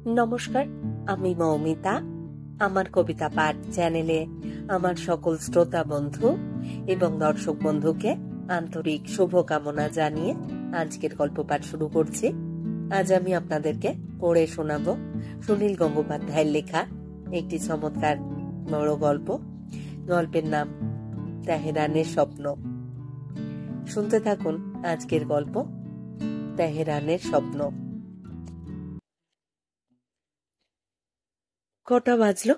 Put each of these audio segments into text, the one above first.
নমস্কার, আমি মৌমিতা। আমার কবিতা পাঠ চ্যানেলে আমার সকল শ্রোতা বন্ধু এবং দর্শক বন্ধুকে আন্তরিক শুভকামনা জানিয়ে আজকের গল্প পাঠ শুরু করছি। আজ আমি আপনাদেরকে পড়ে শোনাব সুনীল গঙ্গোপাধ্যায়ের লেখা একটি চমৎকার বড় গল্প। গল্পের নাম তেহরানের স্বপ্ন। শুনতে থাকুন আজকের গল্প তেহরানের স্বপ্ন। কটা বাজলো?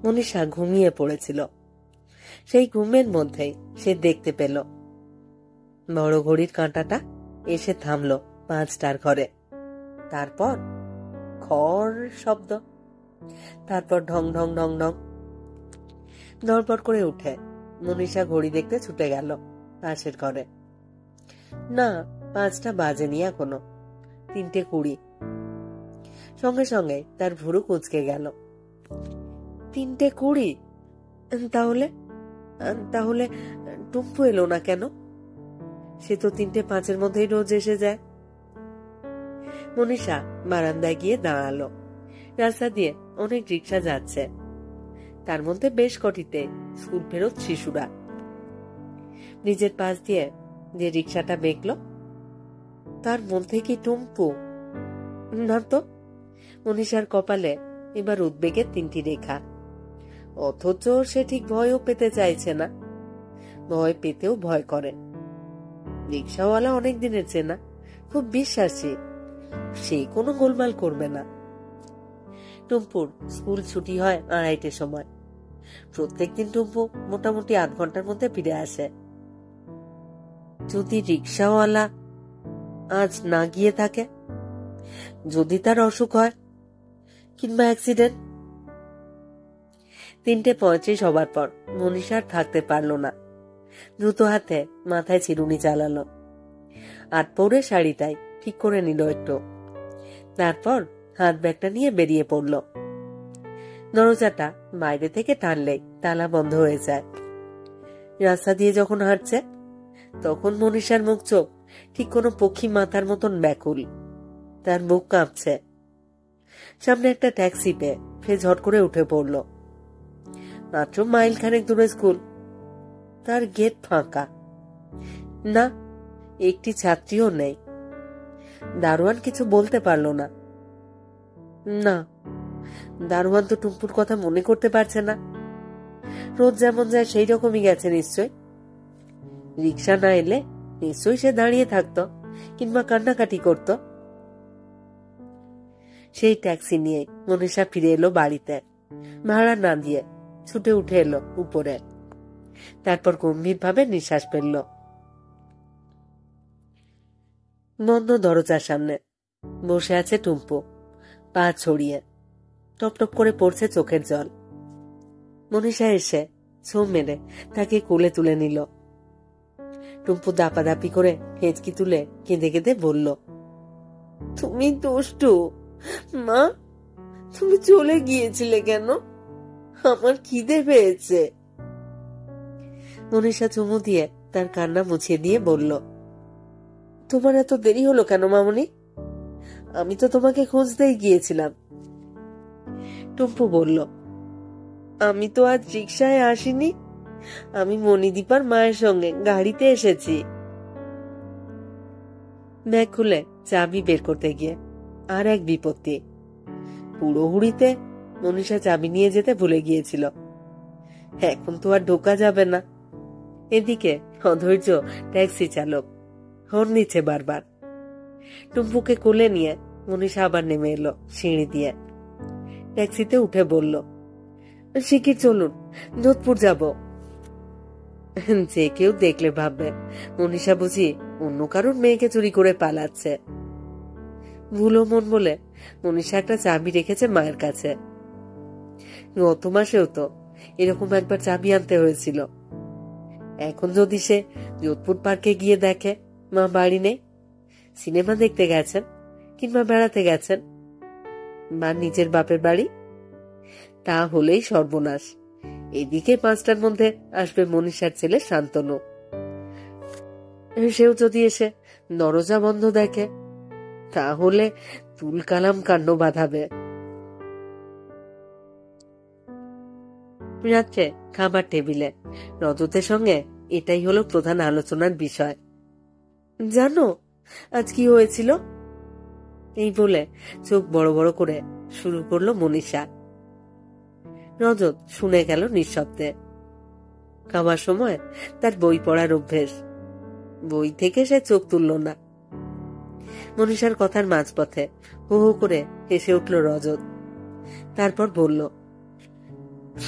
মনীষা ঘুমিয়ে পড়েছিল। সেই ঘুমের মধ্যেই সে দেখতে পেল বড় ঘড়ির কাঁটাটা এসে থামল 5টার ঘরে। তারপর খড় শব্দ, তারপর ঢং ঢং ঢং ঢং। নড়বড় করে উঠে মনীষা ঘড়ি দেখতে ছুটে গেল পাশের ঘরে। না, 5টা বাজেনি এখনো, 3:20। সঙ্গে সঙ্গে তার ভুরু কুঁচকে গেল। 3:20? তাহলে টুম্পু এলো না কেন? সে তো 3:05 মধ্যেই রোজ এসে যায়। মনীষা বারান্দায় গিয়ে দাঁড়ালো। রাস্তা দিয়ে অনেক রিক্সা যাচ্ছে, তার মধ্যে বেশ কটিতে স্কুল ফেরত শিশুরা। নিজের পাশ দিয়ে যে রিক্সাটা বেঁকল, তার মধ্যে কি টুম্পু? না তো। মনীষার কপালে এবার উদ্বেগের 3টি রেখা। অথচ সে ঠিক ভয়ও পেতে চাইছে না, ভয় পেতেও ভয় করে। রিক্সাওয়ালা অনেক দিনের চেনা, খুব বিশ্বাসী, সে কোনো গোলমাল করবে না। টুম্পুর স্কুল ছুটি হয় 2:30 সময়। প্রত্যেকদিন টুম্পু মোটামুটি 8 ঘন্টার মধ্যে ফিরে আসে। যদি রিক্সাওয়ালা আজ না গিয়ে থাকে, যদি তার অসুখ হয় কিংবা অ্যাক্সিডেন্ট। 3:35 হবার পর মনীষা থাকতে পারল না। দ্রুত হাতে মাথায় চিরুনি চালালো। 8 পৌরে শাড়িটাই ঠিক করে নিল একটু। তারপর হাত ব্যাগটা নিয়ে বেরিয়ে পড়ল। দরজাটা বাইরে থেকে টানলেই তালা বন্ধ হয়ে যায়। রাস্তা দিয়ে যখন হাঁটছে, তখন মনীষার মুখ চোখ ঠিক কোনো পক্ষী মাথার মতন ব্যাকুল। তার বুক কাঁপছে। সামনে একটা ট্যাক্সি পেয়ে ফের ঝট করে উঠে পড়ল। মাত্র মাইল খানেক দূরে স্কুল। তার গেট ফাঁকা, না একটি ছাত্রীও নেই। দারোয়ান কিছু বলতে পারল না। না, দারোয়ান তো টুম্পুর কথা মনে করতে পারছে না। রোজ যেমন যায় সেই রকমই গেছে নিশ্চয়। রিক্সা না এলে নিশ্চয়ই সে দাঁড়িয়ে থাকতো কিংবা কান্নাকাটি করত। সেই ট্যাক্সি নিয়ে মনীষা ফিরে এলো বাড়িতে। ভাড়া না দিয়ে ছুটে উঠে এলো উপরে। তারপর গম্ভীর ভাবে নিঃশ্বাস ফেলল। বন্ধ দরজার সামনে বসে আছে টুম্পু, পা ছড়িয়ে। টপটপ করে পড়ছে চোখের জল। মনীষা এসে ছো মেরে তাকে কোলে তুলে নিল। টুম্পু দাপাদাপি করে হেঁচকি তুলে কেঁদে কেঁদে বলল, তুমি দুষ্টু মা, তুমি চলে গিয়েছিলে কেন? আমার খিদে পেয়েছে। মনীষা চুমু দিয়ে তার কান্না মুছিয়ে দিয়ে বলল, তোমার এত দেরি হলো কেন মামনি? আমি তো তোমাকে খুঁজতেই গিয়েছিলাম। টুম্পু বলল, আমি তো আজ রিক্সায় আসিনি, আমি মণিদীপার মায়ের সঙ্গে গাড়িতে এসেছি। ব্যাগ খুলে চাবি বের করতে গিয়ে আর এক বিপত্তি। পুরো হুড়িতে মনীষা চাবি নিয়ে যেতে ভুলে গিয়েছিল। এখন তো আর ঢোকা যাবে না। এদিকে অধৈর্য ট্যাক্সি চালক হর্ন দিচ্ছে বারবার। টুম্পুকে কোলে নিয়ে মনীষা আবার নেমে এলো সিঁড়ি দিয়ে। ট্যাক্সিতে উঠে বলল, শিগগির চলুন, যোধপুর যাব। যে কেউ দেখলে ভাববে মনীষা বুঝি অন্য কারোর মেয়েকে চুরি করে পালাচ্ছে। ভুলো মন বলে মনীষা একটা চাবি রেখেছে মায়ের কাছে। গত মাসেও তো এরকম একবার চাবি আনতে হয়েছিল। এখন যদি সে যোধপুর পার্কে গিয়ে দেখে মা বাড়ি নেই, সিনেমা দেখতে গেছেন কিংবা বেড়াতে গেছেন বা নিজের বাপের বাড়ি, তা হলেই সর্বনাশ। এদিকে 5টার মধ্যে আসবে মনীষার ছেলে শান্তনু। সেও যদি এসে দরজা বন্ধ দেখে, তাহলে তুলকালাম কাণ্ড বাঁধাবে। রাত্রে খাবার টেবিলে রজতের সঙ্গে এটাই হলো প্রধান আলোচনার বিষয়। জানো আজ কি হয়েছিল? এই বলে চোখ বড় বড় করে শুরু করলো মনীষা। রজত শুনে গেল নিঃশব্দে। খাবার সময় তার বই পড়ার অভ্যেস, বই থেকে সে চোখ তুলল না। মনীষার কথার মাঝপথে হু হু করে হেসে উঠল রজত। তারপর বলল,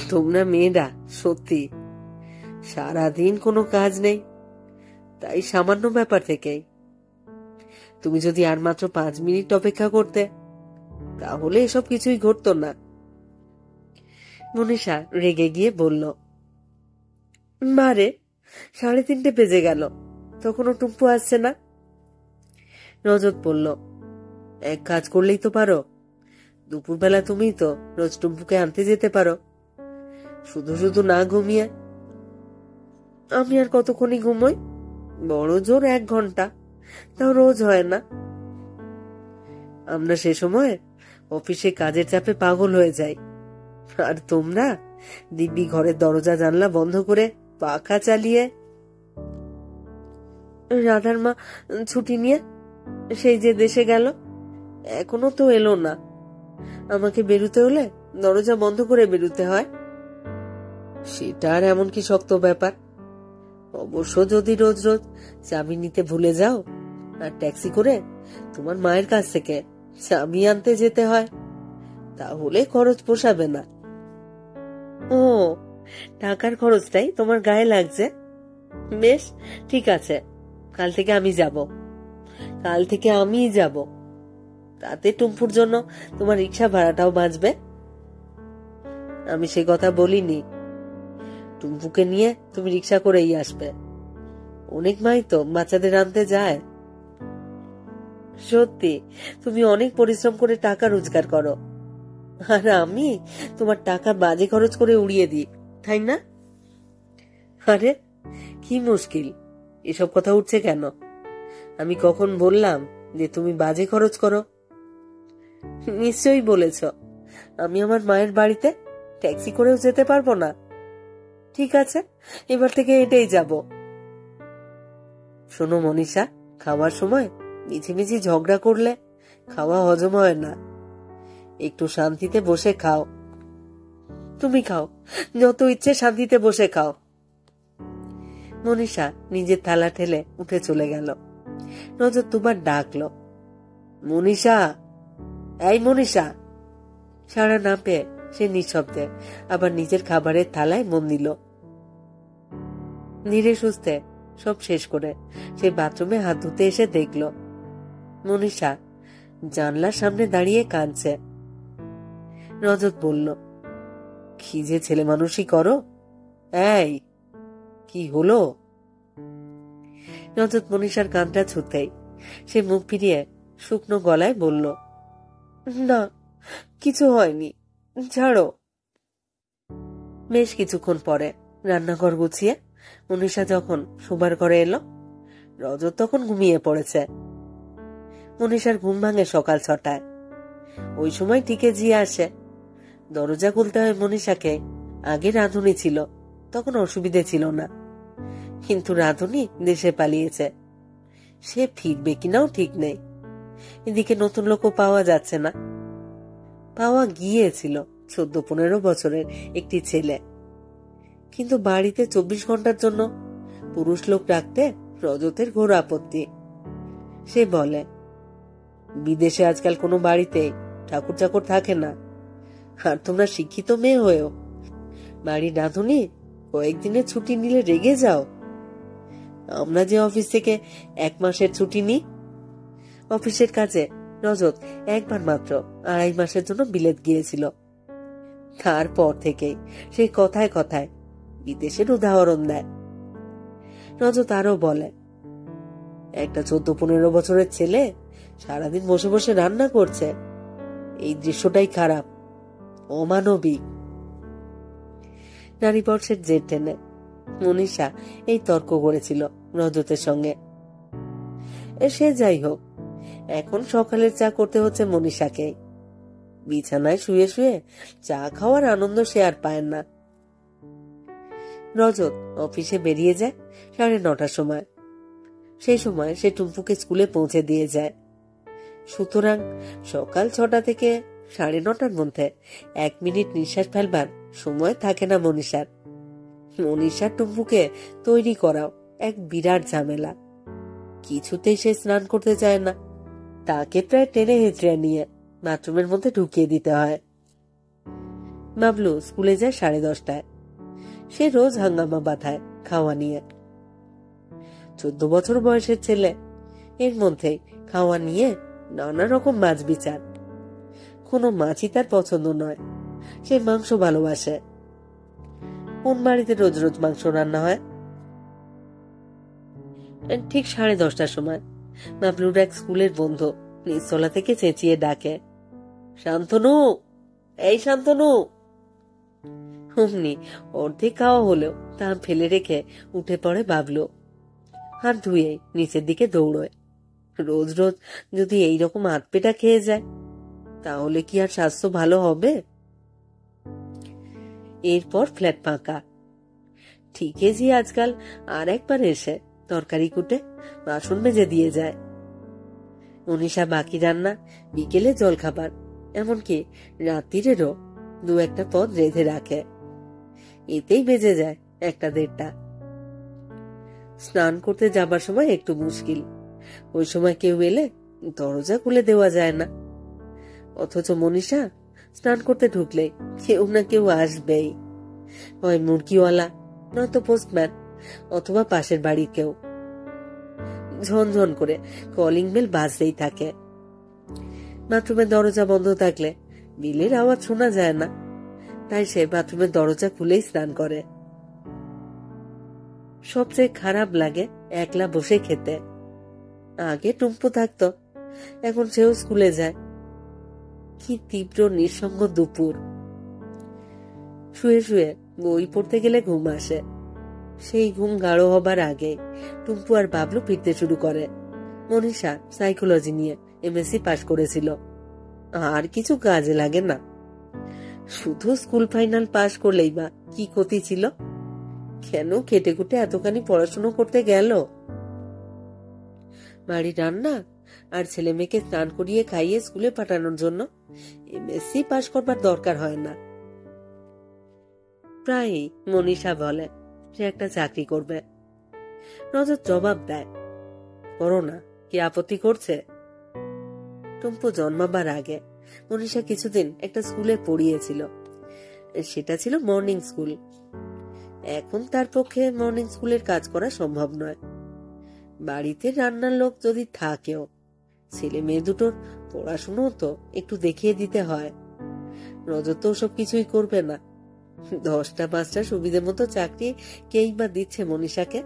তোমরা মেয়েরা সত্যি সারাদিন কোনো কাজ নেই, তাই সামান্য ব্যাপার থেকেই তুমি যদি আর মাত্র 5 মিনিট অপেক্ষা করতে তাহলে এসব কিছুই ঘটতো না। মনীষা রেগে গিয়ে বলল, মারে 3:30 বেজে গেল, তখনও টুম্পু আসছে না। রজত বলল, এক কাজ করলেই তো পারো, দুপুরবেলা তুমি তো রোজ টুম্পুকে আনতে যেতে পারো, শুধু শুধু না ঘুমিয়ে। আমি আর কতক্ষণই ঘুমোই? বড় জোর 1 ঘন্টা, তাও রোজ হয় না। আমরা সে সময় অফিসে কাজের চাপে পাগল হয়ে যাই, আর তোমরা দিব্যি ঘরের দরজা জানলা বন্ধ করে পাখা চালিয়ে। রাধার মা ছুটি নিয়ে সেই যে দেশে গেল, এখনো তো এলো না। আমাকে বেরুতে হলে দরজা বন্ধ করে বেরুতে হয়। সেটা আর এমন কি শক্ত ব্যাপার? অবশ্য যদি রোজ রোজ চাবি নিতে ভুলে যাও আর ট্যাক্সি করে তোমার মায়ের কাছ থেকে চাবি আনতে যেতে হয়, তাহলে খরচ পোষাবে না। ও, টাকার খরচটাই তোমার গায়ে লাগছে? বেশ, ঠিক আছে, কাল থেকে আমি যাব। তাতে টুম্পুর জন্য তোমার রিক্সা ভাড়াটাও বাঁচবে। আমি সে কথা বলিনি। টুম্পুকে নিয়ে তুমি রিক্সা করেই আসবে। অনেক মাই তো বাচ্চাদের আনতে যায়। সত্যি তুমি অনেক পরিশ্রম করে টাকা রোজগার করো, আর আমি তোমার টাকা বাজে খরচ করে উড়িয়ে দিই, তাই না? আরে কি মুশকিল, এসব কথা উঠছে কেন? আমি কখন বললাম যে তুমি বাজে খরচ করো? নিশ্চয়ই বলেছ। আমি আমার মায়ের বাড়িতে ট্যাক্সি করেও যেতে পারবো না। ঠিক আছে, এবার থেকে এটাই যাব। শোনো মনীষা, খাওয়ার সময় মিছিমিছি ঝগড়া করলে খাওয়া হজম হয় না। একটু শান্তিতে বসে খাও। তুমি খাও, যত ইচ্ছে শান্তিতে বসে খাও। মনীষা নিজের থালা ঠেলে উঠে চলে গেল। রজত দুবার ডাকলো, মনীষা, এই মনীষা। সাড়া না পেয়ে সে নিঃশব্দে আবার নিজের খাবারের থালায় মন দিল। ধীরে সুস্থে সব শেষ করে সে বাথরুমে হাত ধুতে এসে দেখল মনীষা জানলার সামনে দাঁড়িয়ে কাঁদছে। রজত বলল, কি যে ছেলে মানুষই করো। এই, কি হলো? রজত মনীষার কানটা ছুঁতেই সে মুখ ফিরিয়ে শুকনো গলায় বলল, না, কিছু হয়নি, ছাড়ো। বেশ কিছুক্ষণ পরে রান্নাঘর গুছিয়ে মনীষা যখন শোবার ঘরে এলো, রজত তখন ঘুমিয়ে পড়েছে। মনীষার ঘুম ভাঙে সকাল 6টায়। ওই সময় টিকে জি আসে। দরজা খুলতে হয় মনীষাকে। আগে রাধুনি ছিল, তখন অসুবিধে ছিল না, কিন্তু রাধুনি দেশে পালিয়েছে। সে ফিরবে কিনাও ঠিক নেই। এদিকে নতুন লোকও পাওয়া যাচ্ছে না। পাওয়া গিয়েছিল 14-15 বছরের একটি ছেলে, কিন্তু বাড়িতে 24 ঘন্টার জন্য পুরুষ লোক রাখতে রজতের ঘোর আপত্তি। সে বলে, বিদেশে আজকাল কোনো বাড়িতে ঠাকুর চাকর থাকে না, আর তোমরা শিক্ষিত মেয়ে হয়েও বাড়ি রাঁধুনি কয়েকদিনের ছুটি নিলে রেগে যাও। আমরা যে অফিস থেকে 1 মাসের ছুটি নিই। অফিসের কাজে রজত একবার মাত্র 2.5 মাসের জন্য বিলেত গিয়েছিল। তারপর থেকেই সে কথায় কথায় বিদেশের উদাহরণ দেয়। রজত আরো বলে, একটা 14-15 বছরের ছেলে সারাদিন বসে বসে রান্না করছে, এই দৃশ্যটাই খারাপ, অমানবিক। নারী পর্ষের জের টেনে মনীষা এই তর্ক করেছিল রজতের সঙ্গে। সে যাই হোক, এখন সকালের চা করতে হচ্ছে মনীষাকে। বিছানায় শুয়ে শুয়ে চা খাওয়ার আনন্দ সে আর পায় না। রজত অফিসে বেরিয়ে যায় 9:30টার সময়। সেই সময় সে টুম্পুকে স্কুলে পৌঁছে দিয়ে যায়। সুতরাং সকাল 6টা থেকে 9:30টার মধ্যে 1 মিনিট নিঃশ্বাস ফেলবার সময় থাকে না মনীষার। মনীষার টুম্পুকে তৈরি করাও এক বিরাট ঝামেলা। কিছুতেই সে স্নান করতে চায় না। তাকে প্রায় টেনে হেঁচড়ে নিয়ে বাথরুমের মধ্যে ঢুকিয়ে দিতে হয়। বাবলু স্কুলে যায় 10:30টায়। সে রোজ হাঙ্গামা বাঁধায় খাওয়া নিয়ে। 14 বছর বয়সের ছেলে, এর মধ্যে খাওয়া নিয়ে নানা রকম মাছ বিচার। কোনো মাছই তার পছন্দ নয়। সে মাংস ভালোবাসে। কোন বাড়িতে রোজ রোজ মাংস রান্না হয়? ঠিক 10:30টার সময় বাবলুর এক স্কুলের বন্ধু নিচতলা থেকে চেঁচিয়ে ডাকে, শান্তনু, এই শান্তনু। অমনি অর্ধেক খাওয়া হলেও তা ফেলে রেখে উঠে পড়ে বাবলু। হাত ধুয়ে নিচের দিকে দৌড়য়। রোজ রোজ যদি এইরকম আধপেটা খেয়ে যায় তাহলে কি আর স্বাস্থ্য ভালো হবে? এরপর ফ্ল্যাট ফাঁকা। ঠিকই জি আজকাল আর একবার এসে তরকারি কুটে বাসন মেজে দিয়ে যায়। মনীষা বাকি রান্না, বিকেলে জলখাবার, এমনকি রাত্রিরেরও 2-1টা পদ রেঁধে রাখে। এতেই বেজে যায় 1টা-1:30টা। স্নান করতে যাবার সময় একটু মুশকিল। ওই সময় কেউ এলে দরজা খুলে দেওয়া যায় না। অথচ মনীষা স্নান করতে ঢুকলে কেউ না কেউ আসবেই। হয় মুরগিওয়ালা, নয়তো পোস্টম্যান, অথবা পাশের বাড়ির কেউ। ঝনঝন করে কলিং বেল বাজতেই থাকে। বাথরুমের দরজা বন্ধ থাকলে বিলের আওয়াজ শোনা যায় না, তাই সে বাথরুমের দরজা খুলেই স্নান করে। সবচেয়ে খারাপ লাগে একলা বসে খেতে। আগে টুম্পু থাকতো, এখন সেও স্কুলে যায়। কি তীব্র নিঃসঙ্গ দুপুর। শুয়ে শুয়ে বই পড়তে গেলে ঘুম আসে। সেই ঘুম গাঢ় হবার আগে টুম্পু আর বাবলু ফিরতে শুরু করে। মনীষা সাইকোলজি নিয়ে এমএসসি পাশ করেছিল। আর কিছু কাজে লাগে না। শুধু স্কুল ফাইনাল পাশ করলেই বা কি ক্ষতি ছিল? কেন খেটে খুটে এতখানি পড়াশুনো করতে গেল? বাড়ি রান্না আর ছেলে মেয়েকে স্নান করিয়ে খাইয়ে স্কুলে পাঠানোর জন্য এমএসসি পাশ করবার দরকার হয় না। প্রায়ই মনীষা বলে সে একটা চাকরি করবে। রজত জবাব দেয়, করো না, কি আপত্তি করছে? টুম্পু জন্মাবার আগে মনীষা কিছুদিন একটা স্কুলে পড়িয়েছিল। সেটা ছিল মর্নিং স্কুল। এখন তার পক্ষে মর্নিং স্কুলের কাজ করা সম্ভব নয়। বাড়িতে রান্নার লোক যদি থাকেও ছেলে মেয়ে দুটোর পড়াশুনো তো একটু দেখিয়ে দিতে হয়। রজত তো সব কিছুই করবে না। 10টা-5টা সুবিধে মতো চাকরি কেই বা দিচ্ছে মনীষাকে?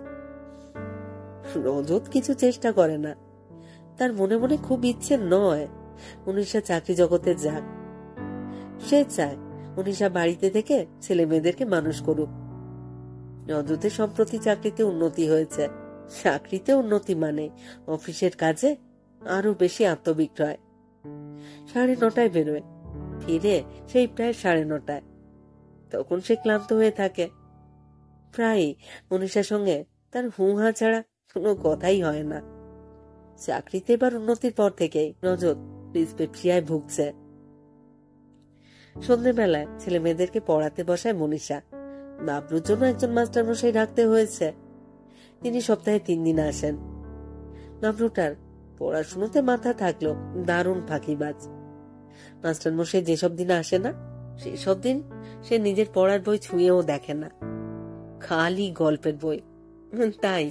রজত কিছু চেষ্টা করে না। তার মনে মনে খুব ইচ্ছে নয় মনীষা চাকরি জগতে যাক। সে চায় মনীষা বাড়িতে থেকে ছেলে মেয়েদেরকে মানুষ করুক। রজতের সম্প্রতি চাকরিতে উন্নতি হয়েছে। চাকরিতে উন্নতি মানে অফিসের কাজে আরো বেশি আত্মবিক্রয়। 9:30টায় বেরোয়, ফিরে সেই প্রায় 9:30টায়। তখন সে ক্লান্ত হয়ে থাকে। প্রায় মনীষার সঙ্গে তার হুহা ছাড়া কোনো কথাই হয় না। চাকরিতে এবার উন্নতির পর থেকেই রজত ডিসপেপসিয়ায় ভুগছে। সন্ধ্যেবেলায় ছেলে মেয়েদেরকে পড়াতে বসায় মনীষা। বাবলুর জন্য একজন মাস্টার মশাই রাখতে হয়েছে। তিনি সপ্তাহে 3 দিন আসেন। বাবলুটার পড়াশুনোতে মাথা থাকলো দারুণ ফাঁকিবাজ। মাস্টার মশাই যেসব দিন আসে না সেসব দিন সে নিজের পড়ার বই ছুঁয়েও দেখে না, খালি গল্পের বই। তাই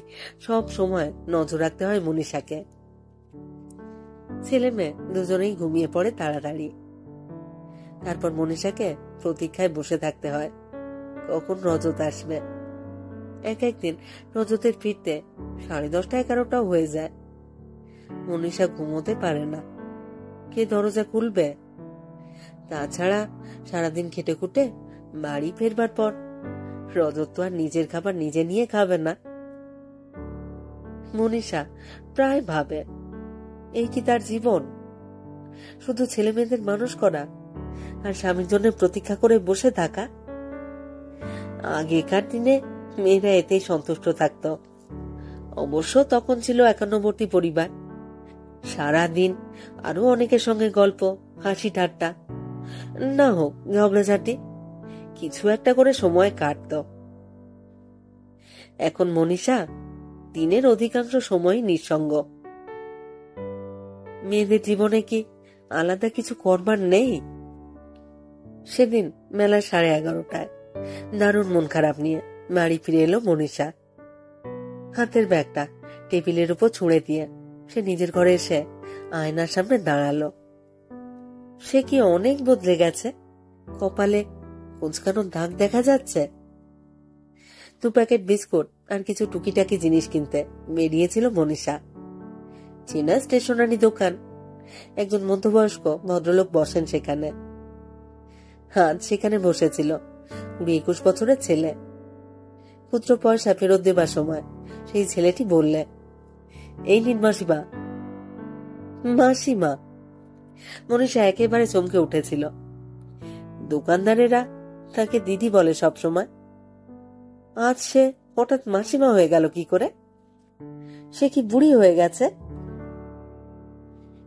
সব সময় নজর রাখতে হয় মনীষাকে। ছেলে মেয়ে দুজনেই ঘুমিয়ে পড়ে তাড়াতাড়ি। তারপর মনীষাকে প্রতীক্ষায় বসে থাকতে হয় কখন রজত আসবে। একদিন রজতের ফিরতে 10:30-11টাও হয়ে যায়। মনীষা ঘুমোতে পারে না। কে দরজা খুলবে? তাছাড়া সারাদিন খেটে খুটে বাড়ি ফেরবার পর রজত তো আর নিজের খাবার নিজে নিয়ে খাবে না। মনীষা প্রায় ভাবে এই কি তার জীবন? শুধু ছেলে মেয়েদের মানুষ করা আর স্বামীর জন্য প্রতীক্ষা করে বসে থাকা? আগেকার দিনে মেয়েরা এতেই সন্তুষ্ট থাকত। অবশ্য তখন ছিল একান্নবর্তী পরিবার, সারাদিন আরো অনেকের সঙ্গে গল্প, হাসি ঠাট্টা, না হোক ঝগড়াঝাটি, কিছু একটা করে সময় কাটত। এখন মনীষা দিনের অধিকাংশ সময় নিঃসঙ্গ। মেয়েদের জীবনে কি আলাদা কিছু করবার নেই? সেদিন মেলা 11:30টায় দারুণ মন খারাপ নিয়ে বাড়ি ফিরে এলো মনীষা। হাতের ব্যাগটা টেবিলের উপর ছুঁড়ে দিয়ে সে নিজের ঘরে এসে আয়নার সামনে দাঁড়ালো। সে কি অনেক বদলে গেছে। কপালে কুঁচকানোর দাগ দেখা যাচ্ছে। 2 প্যাকেট বিস্কুট আর কিছু টুকিটাকি জিনিস কিনতে বেরিয়েছিল মনীষা। চেনা স্টেশনারি দোকান, একজন মধ্যবয়স্ক ভদ্রলোক বসেন সেখানে। আজ সেখানে বসেছিল 20-21 বছরের ছেলে। পুত্র পয়সা ফেরত দেবার সময় সেই ছেলেটি বললে, এই নিন মাসিমা। মাসিমা! মনীষা একেবারে চমকে উঠেছিল। দোকানদারেরা তাকে দিদি বলে সবসময়, আজ সে হঠাৎ মাসিমা হয়ে গেল কি করে? সে কি বুড়ি হয়ে গেছে?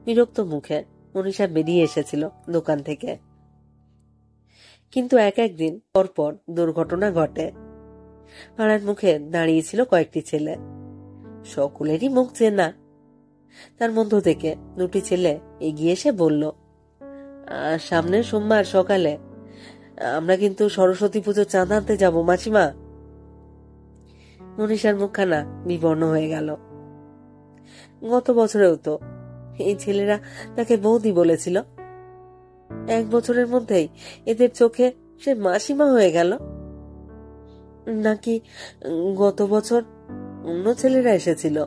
বিরক্ত মুখে মনীষা বেরিয়ে এসেছিল দোকান থেকে। কিন্তু একদিন পরপর দুর্ঘটনা ঘটে। পাড়ার মুখে দাঁড়িয়েছিল কয়েকটি ছেলে, সকলেরই মুখ চেনা। তার মধ্য থেকে 2টি ছেলে এগিয়ে এসে বলল, সামনের সোমবার সকালে আমরা কিন্তু সরস্বতী পুজোর চাঁদা আনতে যাব মাসিমা। মনীষার মুখখানা বিবর্ণ হয়ে গেল। গত বছরেও তো এই ছেলেরা তাকে বৌদি বলেছিল। 1 বছরের মধ্যেই এদের চোখে সে মাসিমা হয়ে গেল। নাকি গত বছর অন্য ছেলেরা এসেছিল?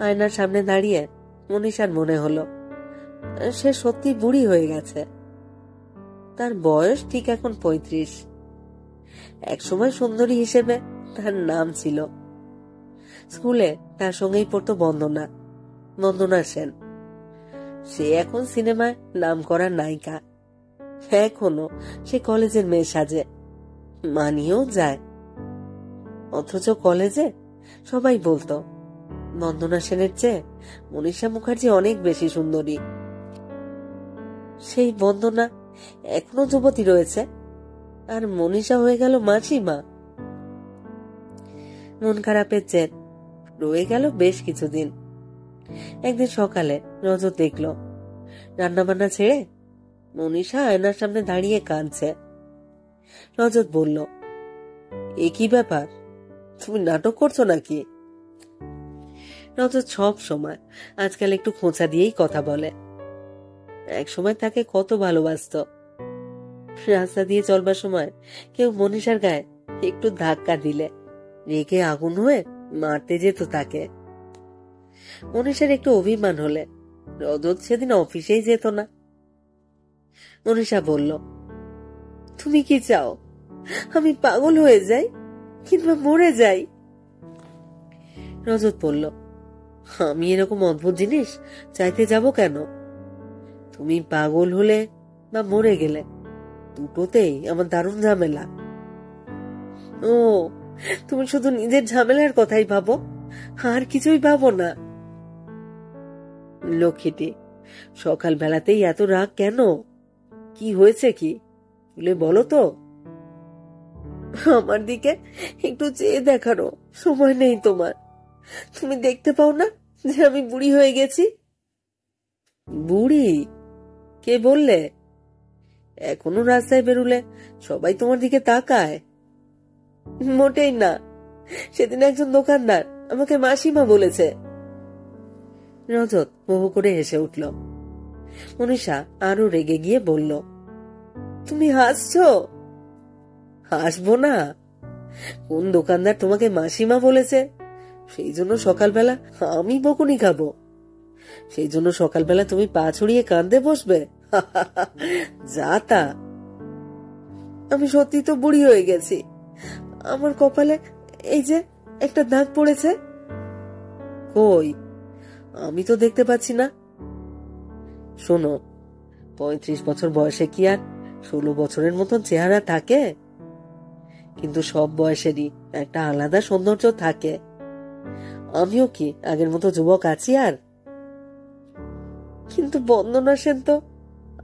আয়নার সামনে দাঁড়িয়ে মনীষার মনে হলো সে সত্যি বুড়ি হয়ে গেছে। তার বয়স ঠিক এখন 35। একসময় সুন্দরী হিসেবে তার নাম ছিল। স্কুলে তার সঙ্গেই পড়তো বন্দনা সেন। সে এখন সিনেমায় নাম করা নায়িকা। এখনো সে কলেজের মেয়ে সাজে, মানিয়েও যায়। অথচ কলেজে সবাই বলতো বন্দনা সেনের চেয়ে মনীষা মুখার্জি অনেক বেশি সুন্দরী। সেই বন্দনা এখনো যুবতী রয়েছে, আর মনীষা হয়ে গেল মাসিমা। মন খারাপের জের রয়ে গেল বেশ কিছুদিন। একদিন সকালে রজত দেখল রান্নাবান্না ছেড়ে মনীষা আয়নার সামনে দাঁড়িয়ে কাঁদছে। রজত বলল, এ কি ব্যাপার, তুমি নাটক করছো নাকি? রজত সব সময় আজকাল একটু খোঁচা দিয়েই কথা বলে। এক সময় তাকে কত ভালোবাসত। রাস্তা দিয়ে চলবার সময় কেউ মনীষার গায়ে একটু ধাক্কা দিলে রেগে আগুন হয়ে মারতে যেত তাকে। মনীষার একটু অভিমান হলে রজত সেদিন অফিসেই যেত না। মনীষা বলল, তুমি কি চাও আমি পাগল হয়ে যাই কিংবা মরে যাই? রজত বলল, আমি এরকম অদ্ভুত জিনিস চাইতে যাব কেন? তুমি পাগল হলে বা মরে গেলে দুটোতেই আমার দারুণ ঝামেলা। ও, তুমি শুধু নিজের ঝামেলার কথাই ভাবো, আর কিছুই ভাবো না? লক্ষ্মীটি, সকাল বেলাতেই এত রাগ কেন? কি হয়েছে কি বলে বলো তো। আমার দিকে একটু চেয়ে দেখারও সময় নেই তোমার। তুমি দেখতে পাও না যে আমি বুড়ি হয়ে গেছি? বুড়ি? কে বললে? এখনো রাস্তায় বেরুলে সবাই তোমার দিকে তাকায়। মোটেই না। সেদিন একজন দোকানদার আমাকে মাসিমা বলেছে। রজত বহু করে হেসে উঠল। মনীষা আরো রেগে গিয়ে বলল, তুমি হাসছো? হাসবো না? কোন দোকানদার তোমাকে মাসিমা বলেছে সেই জন্য সকালবেলা আমি বকুনি খাবো? সেই জন্য সকালবেলা তুমি পা ছড়িয়ে কাঁদতে বসবে? যা তা। আমি সত্যি তো বুড়ি হয়ে গেছি। আমার কপালে এই যে একটা দাগ পড়েছে। কই, আমি তো দেখতে পাচ্ছি না। শোনো, 35 বছর বয়সে কি আর 16 বছরের মতন চেহারা থাকে? কিন্তু সব বয়সেরই একটা আলাদা সৌন্দর্য থাকে। আমিও কি আগের মতো যুবক আছি আর? কিন্তু বন্দনা সেন তো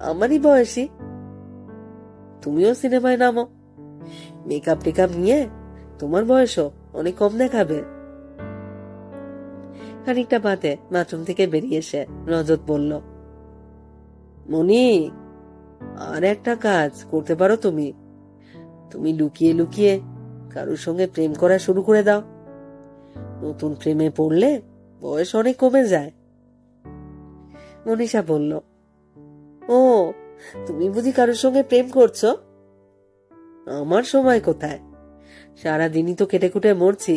আমারই বয়সী। তুমিও সিনেমায় নামো, মেকআপ টেকআপ নিয়ে তোমার বয়সও অনেক কম দেখাবে। খানিকটা বাদে বাথরুম থেকে বেরিয়ে এসে রজত বলল, মনি, আর একটা কাজ করতে পারো তুমি। তুমি লুকিয়ে লুকিয়ে কারোর সঙ্গে প্রেম করা শুরু করে দাও। নতুন প্রেমে পড়লে বয়স অনেক কমে যায়। মনীষা বলল, ও, তুমি বুঝি কারোর সঙ্গে প্রেম করছো? আমার সময় কোথায়? সারাদিনই তো কেটে কুটে মরছি।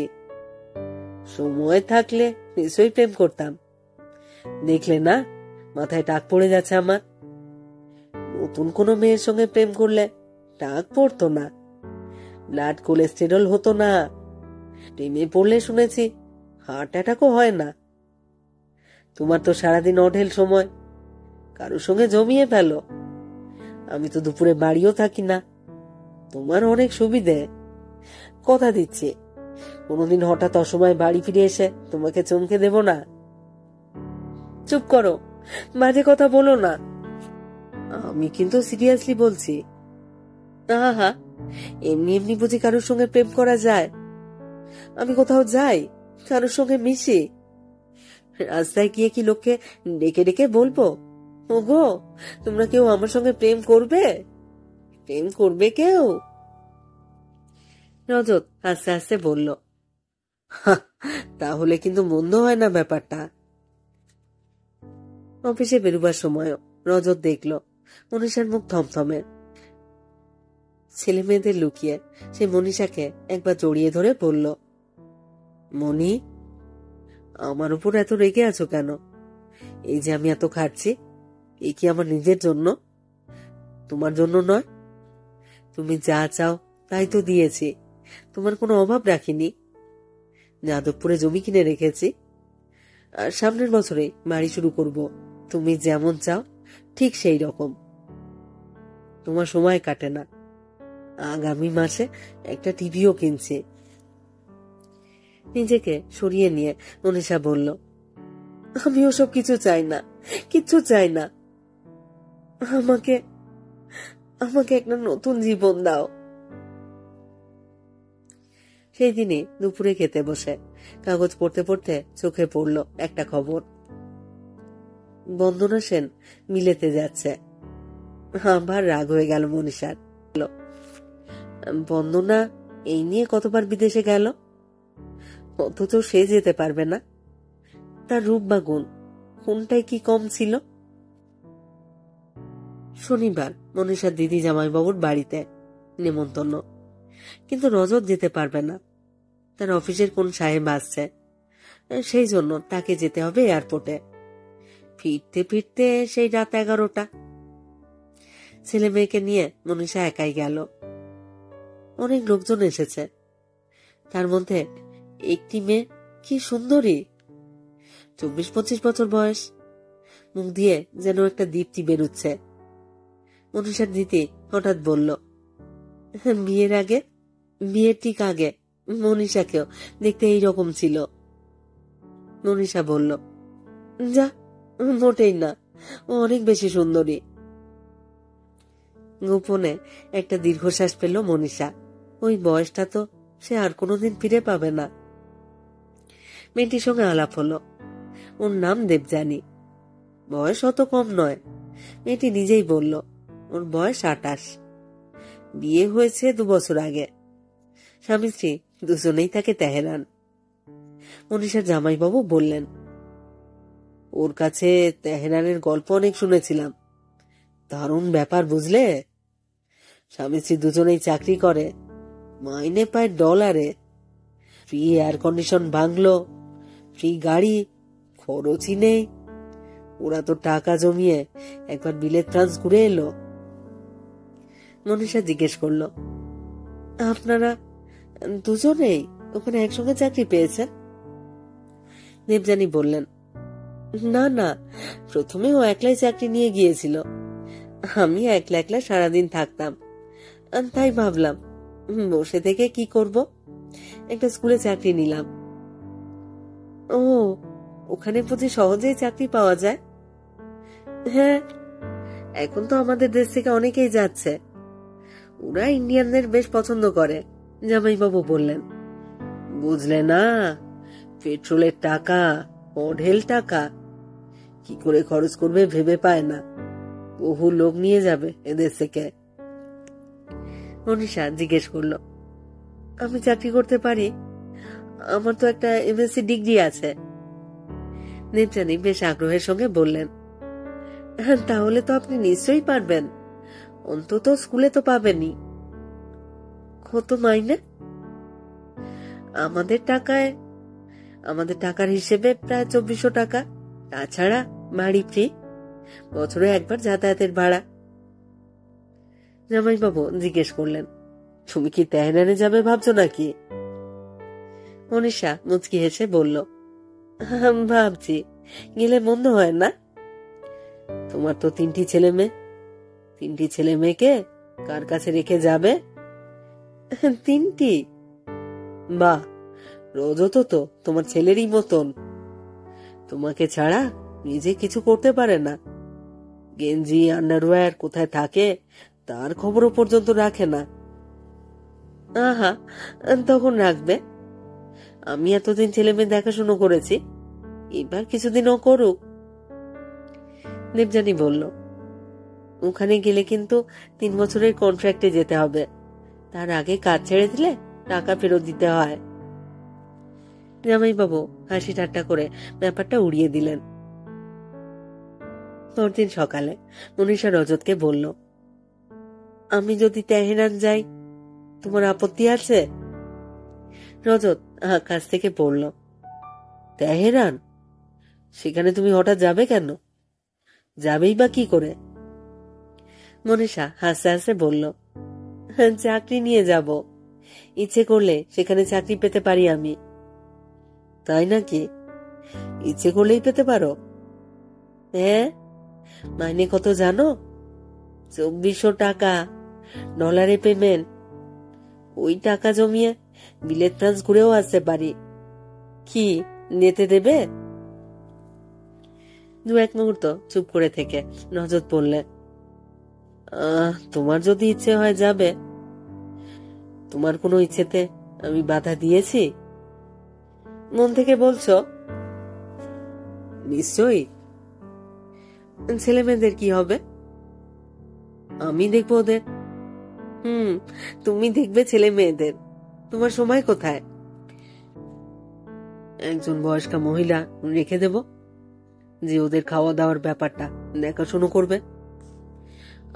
সময় থাকলে নিশ্চয়ই প্রেম করতাম। দেখলে না, মাথায় টাক পড়ে যাচ্ছে আমার। নতুন কোনো মেয়ের সঙ্গে প্রেম করলে টাক পড়তো না, ব্লাড কোলেস্টেরল হতো না, প্রেমে পড়লে শুনেছি হার্ট অ্যাটাকও হয় না। তোমার তো সারাদিন অঢেল সময়, কারোর সঙ্গে জমিয়ে ফেলো। আমি তো দুপুরে বাড়িও থাকি না। তোমার অনেক সুবিধে। কথা দিচ্ছি, কোনোদিন হঠাৎ অসময়ে বাড়ি ফিরে এসে তোমাকে চমকে দেব না। চুপ করো, বাজে কথা বলো না। আমি কিন্তু সিরিয়াসলি বলছি। আহা, এমনি এমনি বুঝি কারোর সঙ্গে প্রেম করা যায়? আমি কোথাও যাই, কারোর সঙ্গে মিশি, রাস্তায় গিয়ে কি লোককে ডেকে ডেকে বলবো, ওগো, তোমরা কেউ আমার সঙ্গে প্রেম করবে? প্রেম করবে কেউ? রজত আস্তে আস্তে বলল, তাহলে কিন্তু মন্দ হয় না ব্যাপারটা। অফিসে বেরোবার সময়ও রজত দেখল মনীষার মুখ থমথমে। ছেলে মেয়েদের লুকিয়ে সে মনীষাকে একবার জড়িয়ে ধরে বলল, মনি, আমার উপর এত রেগে আছো কেন? এই যে আমি এত খাচ্ছি, এই কি আমার নিজের জন্য, তোমার জন্য নয়? তুমি যা চাও তাই তো দিয়েছি, তোমার কোনো অভাব রাখিনি। যাদবপুরে জমি কিনে রেখেছি, আর সামনের বছরে বাড়ি শুরু করব। তুমি যেমন চাও ঠিক সেই রকম। তোমার সময় কাটে না। আগামী মাসে একটা টিভিও কিনছি। নিজেকে সরিয়ে নিয়ে মনীষা বলল, আমি ওসব কিছু চাই না, কিচ্ছু চাই না। আমাকে আমাকে একটা নতুন জীবন দাও। সেই দিনে দুপুরে খেতে বসে কাগজ পড়তে পড়তে চোখে পড়ল একটা খবর। বন্দনা সেন মিলেতে যাচ্ছে। আবার রাগ হয়ে গেল মনীষার। বন্দনা এই নিয়ে কতবার বিদেশে গেল, অথচ সে যেতে পারবে না। তার রূপ বা গুণ কোনটাই কি কম ছিল? শনিবার মনীষার দিদি জামাইবাবুর বাড়িতে নেমন্তন্ন, কিন্তু রজত যেতে পারবে না। তার অফিসের কোন সাহেব আসছে, সেই জন্য তাকে যেতে হবে এয়ারপোর্টে। ফিরতে ফিরতে সেই রাত 11টা। ছেলে মেয়েকে নিয়ে মনীষা একাই গেল। অনেক লোকজন এসেছে, তার মধ্যে একটি মেয়ে কি সুন্দরী, 24-25 বছর বয়স, মুখ দিয়ে যেন একটা দীপ্তি বেরুচ্ছে। মনীষার দিদি হঠাৎ বলল, বিয়ের ঠিক আগে মনীষাকেও দেখতে এইরকম ছিল। মনীষা বলল, যা, মোটেই না, ও অনেক বেশি সুন্দরী। গোপনে একটা দীর্ঘশ্বাস পেল মনীষা। ওই বয়সটা তো সে আর কোনোদিন ফিরে পাবে না। মেয়েটির সঙ্গে আলাপ হলো। ওর নাম দেবযানী। বয়স অত কম নয়। মেয়েটি নিজেই বলল ওর বয়স 28। বিয়ে হয়েছে 2 বছর আগে। স্বামী স্ত্রী দুজনেই থাকে তেহরান। মনীষার জামাইবাবু বললেন, ওর কাছে তেহরানের গল্প অনেক শুনেছিলাম। দারুণ ব্যাপার, বুঝলে? স্বামী স্ত্রী দুজনেই চাকরি করে, মাইনে পায় ডলারে। Free air condition bungalow, free গাড়ি, খরচই নেই। ওরা তো টাকা জমিয়ে একবার বিলেত ফ্রান্স ঘুরে এলো। মনীষা জিজ্ঞেস করল, আপনারা দুজনেই ওখানে একসঙ্গে চাকরি পেয়েছেন? দেবযানী বললেন, না না, প্রথমে ও একলাই চাকরি নিয়ে গিয়েছিল, আমি একলা একলা সারাদিন থাকতাম, তাই ভাবলাম বসে থেকে কি করব, একটা স্কুলে চাকরি নিলাম। ও, ওখানে বুঝি সহজেই চাকরি পাওয়া যায়? হ্যাঁ, এখন তো আমাদের দেশ থেকে অনেকেই যাচ্ছে, ওরা ইন্ডিয়ানদের বেশ পছন্দ করে, জামাইবাবু বললেন। বুঝলে না, পেট্রোলের টাকা, অঢেল টাকা, কি করে খরচ করবে ভেবে পায় না, বহু লোক নিয়ে যাবে এদেশ থেকে। মনীষা জিজ্ঞেস করলো, আমি চাকরি করতে পারি? আমার তো একটা এমএসসি ডিগ্রি আছে। নেত্রানী বেশ আগ্রহের সঙ্গে বললেন, তাহলে তো আপনি নিশ্চয়ই পারবেন, অন্তত স্কুলে তো পাবেনই। কত মাইনে? আমাদের টাকার হিসেবে প্রায় 2400 টাকা, তাছাড়া বাড়ি ফ্রি, বছরে একবার যাতায়াতের ভাড়া। জামাইবাবু জিজ্ঞেস করলেন, তুমি কি তেহরানে যাবে ভাবছো নাকি? মনীষা মুচকি হেসে বলল, ভাবছি, গেলে মন্দ হয় না। তোমার তো 3টি ছেলে মেয়ে, 3টি ছেলে মেয়েকে কার কাছে রেখে যাবে? 3টি? বাহ, রজত তো তোমার ছেলেরই মতন, তোমাকে ছাড়া নিজে কিছু করতে পারে না, গেঞ্জি আন্ডারওয়্যার কোথায় থাকে তার খবরও পর্যন্ত রাখে না। আহা, তখন রাখবে, আমি এতদিন ছেলে মেয়ে দেখাশুনো করেছি, এবার কিছুদিন ও করুক। দেবযানী বলল, ওখানে গেলে কিন্তু 3 বছরের কন্ট্রাক্টে যেতে হবে, তার আগে কাজ ছেড়ে দিলে টাকা ফেরত দিতে হয়। জামাইবাবু হাসি ঠাট্টা করে ব্যাপারটা উড়িয়ে দিলেন। পরদিন সকালে মনীষা রজতকে বলল, আমি যদি তেহরান যাই, তোমার আপত্তি আছে? রজত আকাশ থেকে পড়ল, তেহরান? সেখানে তুমি হঠাৎ যাবে কেন? যাবেই বা কি করে? মনীষা হাসতে হাসতে বলল, চাকরি নিয়ে যাব, ইচ্ছে করলে সেখানে চাকরি পেতে পারি আমি। তাই নাকি? ইচ্ছে করলেই পেতে পারো? হ্যাঁ, মাইনে কত জানো? 2400 টাকা, ডলারে পেমেন্ট। ওই টাকা জমিয়ে বিলেত ফ্রান্স ঘুরেও আসতে পারি। কি যেতে দেবে? 2-1 মুহূর্ত চুপ করে থেকে রজত বললে, তোমার যদি ইচ্ছে হয় যাবে। তোমার কোনো ইচ্ছেতে আমি বাধা দিয়েছি? মন থেকে বলছো? নিশ্চয়ই। ছেলে মেয়েদের কি হবে? আমি দেখবো ওদের। তুমি দেখবে ছেলে মেয়েদের, তোমার সময় কোথায়? একজন বয়স্কা মহিলা রেখে দেব, যে ওদের খাওয়া দাওয়ার ব্যাপারটা দেখাশুনো করবে,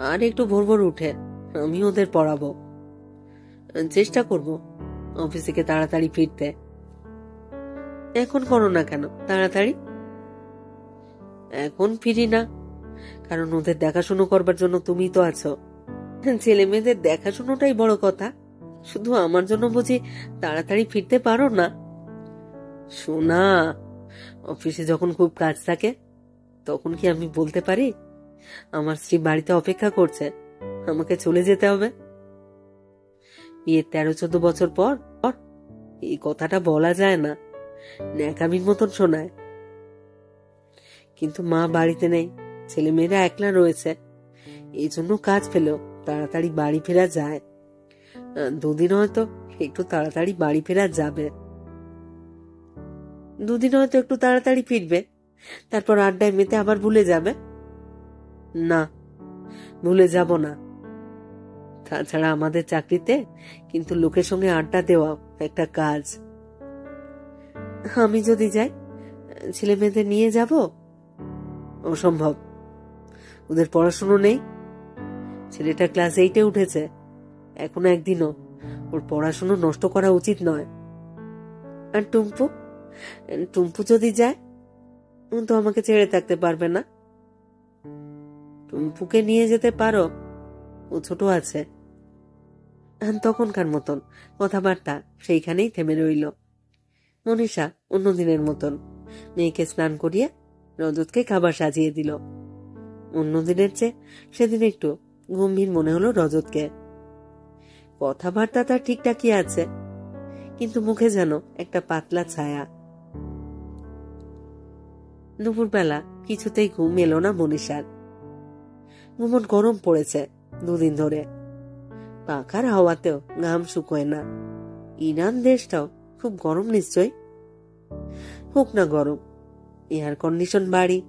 আর একটু ভোর ভোর উঠে আমি ওদের পড়াবো। চেষ্টা করব অফিস থেকে তাড়াতাড়ি ফিরতে। এখন করো না কেন তাড়াতাড়ি? এখন ফিরি না, কারণ ওদের দেখাশুনো করবার জন্য তুমি তো আছো। ছেলে মেয়েদের দেখাশুনোটাই বড় কথা, শুধু আমার জন্য বুঝি তাড়াতাড়ি ফিরতে পারো না? শোনা, অফিসে যখন খুব কাজ থাকে, তখন কি আমি বলতে পারি আমার স্ত্রী বাড়িতে অপেক্ষা করছে, আমাকে চলে যেতে হবে? বিয়ের 13-14 বছর পর এই কথাটা বলা যায় না, ন্যাকামির মতন শোনায়। কিন্তু মা বাড়িতে নেই, ছেলে মেয়েরা একলা রয়েছে, এই জন্য কাজ পেলেও তাড়াতাড়ি বাড়ি ফেরা যায়। 2 দিন হয়তো একটু তাড়াতাড়ি বাড়ি ফেরা যাবে। 2 দিন হয়তো একটু তাড়াতাড়ি ফিরবে, তারপর আড্ডায় মেতে আবার ভুলে যাবে। না, ভুলে যাব না। তাছাড়া আমাদের চাকরিতে কিন্তু লোকের সঙ্গে আড্ডা দেওয়া একটা কাজ। আমি যদি যাই, ছেলে মেয়েদের নিয়ে যাব? অসম্ভব, ওদের পড়াশুনো নেই। ছেলেটা ক্লাস 8-এ উঠেছে, এখনো একদিনও ওর পড়াশুনো নষ্ট করা উচিত নয়। আর টুম্পু যদি যায়, তো আমাকে ছেড়ে থাকতে পারবে না। টুম্পুকে নিয়ে যেতে পারো, ও ছোট আছে। তখনকার মতন কথাবার্তা সেইখানেই থেমে রইল। মনীষা অন্যদিনের মতন মেয়েকে স্নান করিয়ে রজতকে খাবার সাজিয়ে দিল। অন্যদিনের চেয়ে সেদিন একটু গম্ভীর মনে হলো রজতকে। কথাবার্তা তার ঠিকঠাকই আছে, কিন্তু মুখে যেন একটা পাতলা ছায়া। দুপুরবেলা কিছুতেই ঘুম এলো না মনীষার। ঘুমন গরম পড়েছে দুদিন ধরে, পাখার হাওয়াতেও ঘাম শুকোয় না। ইরান দেশটাও খুব গরম নিশ্চয়। হোক না গরম, এয়ার কন্ডিশন বাড়ি।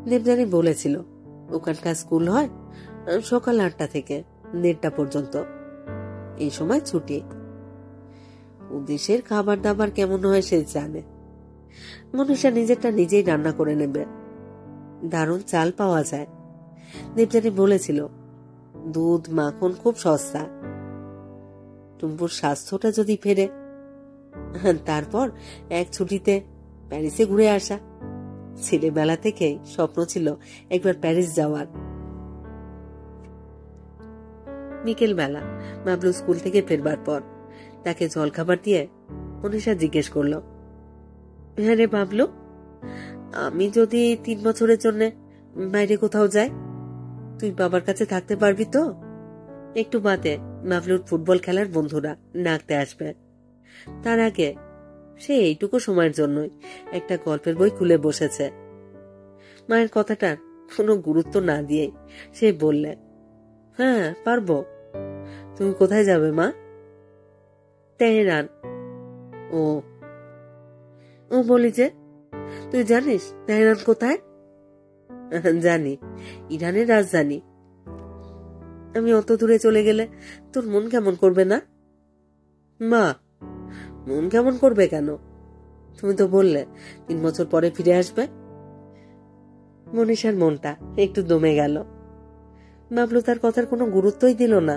দেবযানী বলেছিল ওখানকার স্কুল হয় সকাল 8টা থেকে 1:30 পর্যন্ত, এই সময় ছুটি। দেশের খাবার দাবার কেমন হয় সে জানে। মনীষা নিজেরটা নিজেই রান্না করে নেবে। দারুণ চাল পাওয়া যায়। দেবযানী বলেছিল দুধ মাখন খুব সস্তা। টুম্পুর স্বাস্থ্যটা যদি ফেরে, তারপর এক ছুটিতে প্যারিসে ঘুরে আসা। ছেলেবেলা থেকেই স্বপ্ন ছিল একবার প্যারিস যাওয়ার। বিকেল বেলা বাবলু স্কুল থেকে ফেরবার পর তাকে জলখাবার দিয়ে মনীষা জিজ্ঞেস করল, হ্যাঁ রে বাবলু, আমি যদি 3 বছরের জন্য বাইরে কোথাও যাই, তুই বাবার কাছে থাকতে পারবি তো? একটু বাদে বাবলুর ফুটবল খেলার বন্ধুরা ডাকতে আসবে। তার আগে সে এইটুকু সময়ের জন্যই একটা গল্পের বই খুলে বসেছে। মায়ের কথাটার কোনো গুরুত্ব না দিয়ে সে বললে, হ্যাঁ পারবো। তুমি কোথায় যাবে মা? তেহরান। ও ও বলি যে, তুই জানিস তেহরান কোথায়? জানি, ইরানের রাজধানী। আমি অত দূরে চলে গেলে তোর মন কেমন করবে না? মা, মন কেমন করবে কেন? তুমি তো বললে 3 বছর পরে ফিরে আসবে। মনীষার মনটা একটু দমে গেল। বাবলু তার কথার কোনো গুরুত্বই দিল না।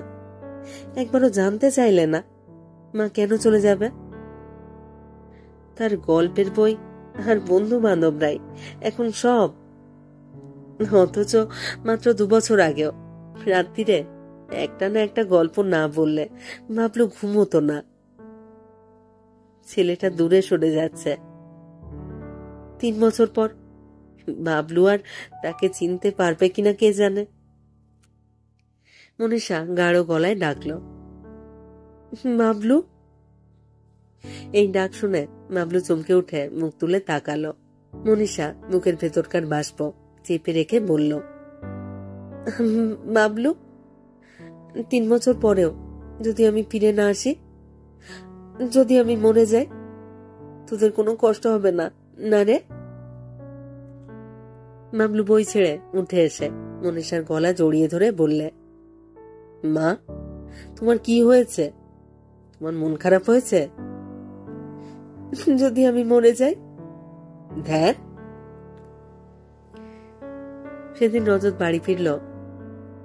একবারও জানতে চাইলে না মা কেন চলে যাবে। তার গল্পের বই আর বন্ধু বান্ধবরাই এখন সব। অথচ মাত্র 2 বছর আগেও রাত্রিরে একটা না একটা গল্প না বললে বাবলু ঘুমোতো না। ছেলেটা দূরে সরে যাচ্ছে। 3 বছর পর বাবলু আর তাকে চিনতে পারবে কিনা কে জানে। মনীষা গাঢ় গলায় ডাকলো, বাবলু। এই ডাক শুনে বাবলু চমকে উঠে মুখ তুলে তাকালো। মনীষা মুখের ভেতরকার বাষ্প চেপে রেখে বলল, বাবলু, 3 বছর পরেও যদি আমি ফিরে না আসি, যদি আমি মরে যাই, তোদের কোনো কষ্ট হবে না, না রে? বাবলু বই ছেড়ে উঠে এসে মনীষার গলা জড়িয়ে ধরে বললে, মা, তোমার কি হয়েছে? তোমার মন খারাপ হয়েছে? যদি আমি মরে যাই? ধ্যান। সেদিন রজত বাড়ি ফিরল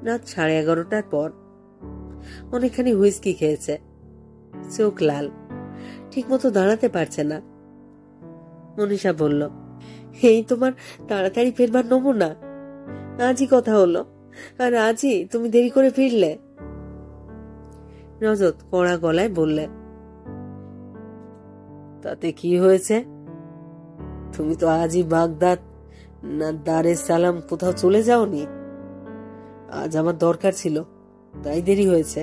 রাত 11:30টার পর। অনেকখানি হুইস্কি খেয়েছে, চোখ লাল, ঠিক মতো দাঁড়াতে পারছে না। মনীষা বলল, এই তোমার তাড়াতাড়ি ফেরবার নমুনা। আজই কথা হলো, আর আজই তুমি দেরি করে ফিরলে। রজত কড়া গলায় বললে, তাতে কি হয়েছে? তুমি তো আজই বাগদাদ না দারে সালাম কোথাও চলে যাওনি? আজ আমার দরকার ছিল, তাই দেরি হয়েছে।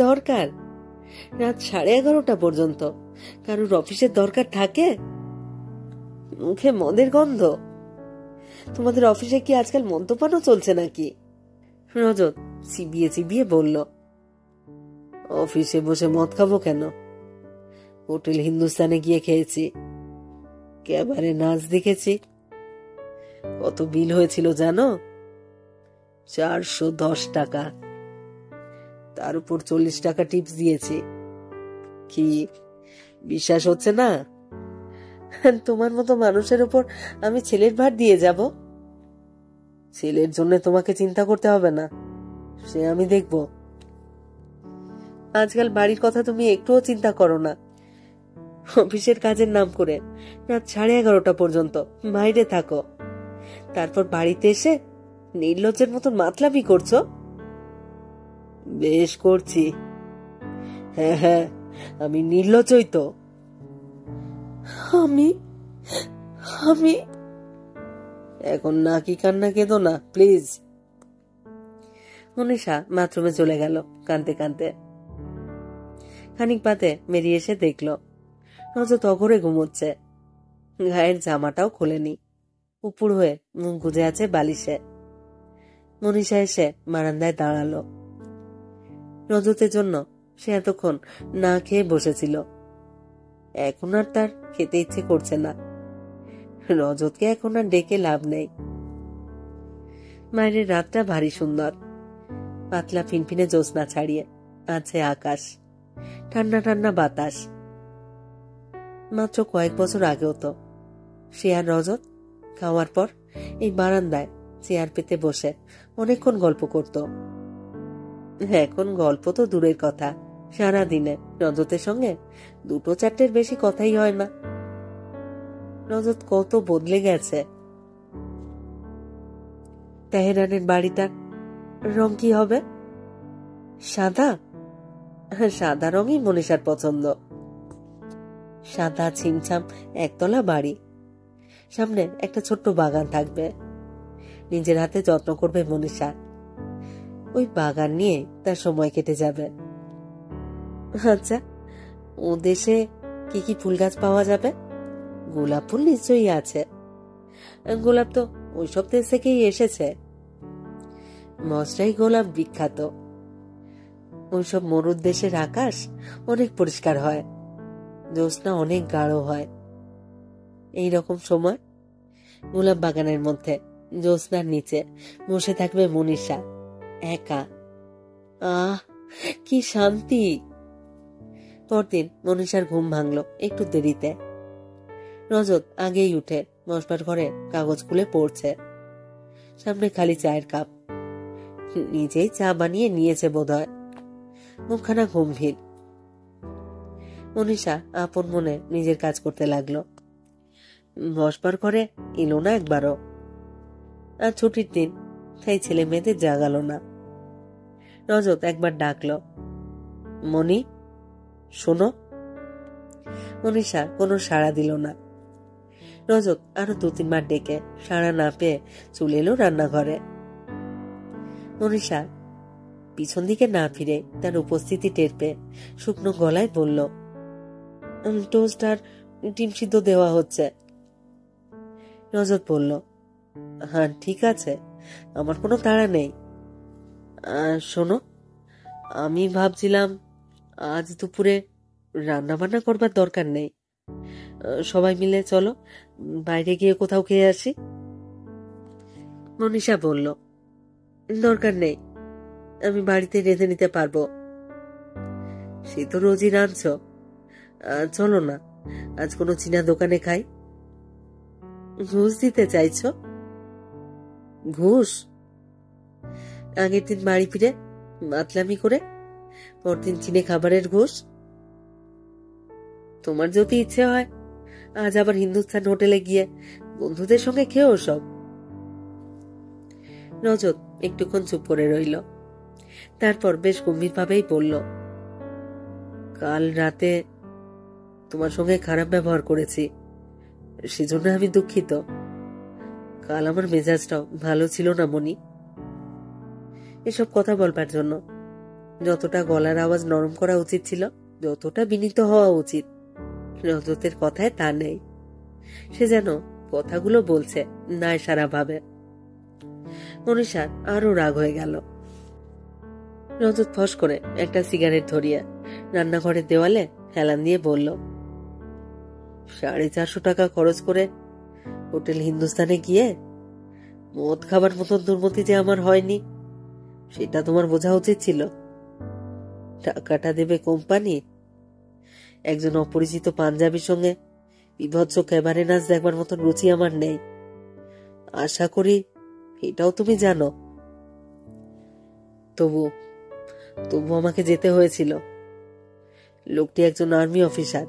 দরকার? রাত 11:30 পর্যন্ত কারোর অফিসের দরকার থাকে? মুখে মদের গন্ধ। তোমাদের অফিসে কি আজকাল মদ্যপানও চলছে নাকি? রজত চিবিয়ে চিবিয়ে বলল, অফিসে বসে মদ খাবো কেন? হোটেল হিন্দুস্তানে গিয়ে খেয়েছি, ক্যাবারে নাচ দেখেছি। কত বিল হয়েছিল জানো? 410 টাকা। তার উপর 40 টাকা টিপস দিয়েছি। কি বিশ্বাস হচ্ছে না? তোমার মতো মানুষের উপর আমি ছেলের ভার দিয়ে যাব? ছেলের জন্য তোমাকে চিন্তা করতে হবে না, সে আমি দেখব। আজকাল বাড়ির কথা তুমি একটুও চিন্তা করো না। অফিসের কাজের নাম করে রাত 11:30 পর্যন্ত বাইরে থাকো, তারপর বাড়িতে এসে নির্লজ্জের মতন মাতলামি করছো। বেশ করছি। হ্যাঁ হ্যাঁ, আমি নির্লজ্জই তো। আমি আমি এখন নাকি কান্না কেঁদো না প্লিজ। মনীষা বাথরুমে চলে গেল কাঁদতে কাঁদতে। খানিক বাদে বেরিয়ে এসে দেখল রজত অঘরে ঘুমোচ্ছে, গায়ের জামাটাও খোলেনি, উপুর হয়ে মুখ গুজে আছে বালিশে। মনীষা এসে বারান্দায় দাঁড়ালো। রজতের জন্য সে এতক্ষণ না খেয়ে বসেছিল, এখন আর তার খেতে ইচ্ছে করছে না। রজতকে এখন আর ডেকে লাভ নেই। বাইরের রাতটা ভারী সুন্দর, পাতলা ফিনফিনে জ্যোৎস্না ছাড়িয়ে আছে আকাশ, ঠান্ডা ঠান্ডা বাতাস। মাত্র কয়েক বছর আগেও তো সে আর রজত খাওয়ার পর এই বারান্দায় চেয়ার পেতে বসে অনেকক্ষণ গল্প করত। এখন গল্প তো দূরের কথা, সারাদিনে রজতের সঙ্গে দুটো চারটের বেশি কথাই হয় না। রজত কত বদলে গেছে। তেহরানের বাড়িটার রং কি হবে? সাদা? সাদা রঙই মনীষার পছন্দ। সাদা ছিমছাম একতলা বাড়ি, সামনে একটা ছোট্ট বাগান থাকবে, নিজের হাতে যত্ন করবে মনীষা। ওই বাগান নিয়ে তার সময় কেটে যাবে। আচ্ছা, ও দেশে কি কি ফুল গাছ পাওয়া যাবে? গোলাপ ফুল নিশ্চয়ই আছে, গোলাপ তো ওইসব দেশ থেকেই এসেছে। মশরাই গোলাপ বিখ্যাত। ওইসব মরুদ দেশের আকাশ অনেক পরিষ্কার হয়, জ্যোৎস্না অনেক গাঢ় হয়। এই রকম সময় গোলাপ বাগানের মধ্যে জ্যোৎস্নার নিচে বসে থাকবে মনীষা একা। আহ, কি শান্তি! পরদিন মনীষার ঘুম ভাঙল একটু দেরিতে। রজত আগেই উঠে বসবার ঘরে কাগজ খুলে পড়ছে, সামনে খালি চায়ের কাপ। নিজেই চা বানিয়ে নিয়েছে বোধহয়, মুখখানা গম্ভীর। মনীষা আপন মনে নিজের কাজ করতে লাগলো। বসবার ঘরে এলো না একবারও। আর ছুটির দিন, তাই ছেলে মেয়েদের জাগালো না। রজত একবার ডাকলো, মনি শোনো। মনীষা কোনো সাড়া দিল না। রজত আরো 2-3 বার ডেকে সাড়া না পেয়ে চলে এলো রান্নাঘরে। মনীষা পিছন দিকে না ফিরে তার উপস্থিতি টের পেয়ে শুকনো গলায় বলল, টোস্ট আর ডিম সিদ্ধ দেওয়া হচ্ছে। রজত বলল, হ্যাঁ ঠিক আছে, আমার কোনো তাড়া নেই। শোনো, আমি ভাবছিলাম আজ দুপুরে রান্না বান্না করবার দরকার নেই, সবাই মিলে চলো বাইরে গিয়ে কোথাও খেয়ে আসি। মনীষা বলল, দরকার নেই, আমি বাড়িতে রেঁধে নিতে পারবো। সে তো রোজই রাঁধছ, চলো না আজ কোনো চীনা দোকানে খাই। ঘুষ দিতে চাইছ? ঘুষ? আগের দিন বাড়ি ফিরে মাতলামি করে পরদিন চীনে খাবারের ঘুষ? তোমার যদি ইচ্ছে হয় আজ আবার হিন্দুস্তান হোটেলে গিয়ে বন্ধুদের সঙ্গে খেয়েও সব। রজত একটুক্ষণ চুপ করে রইল, তারপর বেশ গম্ভীর ভাবেই বলল, কাল রাতে তোমার সঙ্গে খারাপ ব্যবহার করেছি, সেজন্য আমি দুঃখিত। কাল আমার মেজাজটাও ভালো ছিল না মনি। এসব কথা বলবার জন্য যতটা গলার আওয়াজ নরম করা উচিত ছিল, যতটা বিনীত হওয়া উচিত, রজতের কথায় তা নেই। সে যেন কথাগুলো বলছে নাই সারা ভাবে। মনীষার আরো রাগ হয়ে গেল। রজত ফস করে একটা সিগারেট ধরিয়ে রান্নাঘরের দেওয়ালে হেলান দিয়ে বলল, 450 টাকা খরচ করে হোটেল হিন্দুস্তানে গিয়ে মদ খাবার মতন দুর্মতি যে আমার হয়নি, সেটা তোমার বোঝা উচিত ছিল। টাকাটা দেবে কোম্পানি, একজন অপরিচিত পাঞ্জাবির সঙ্গে বিভৎস ক্যাবারে নাচ দেখবার মতন রুচি আমার নেই, আশা করি এটাও তুমি জানো। তবু আমাকে যেতে হয়েছিল। লোকটি একজন আর্মি অফিসার।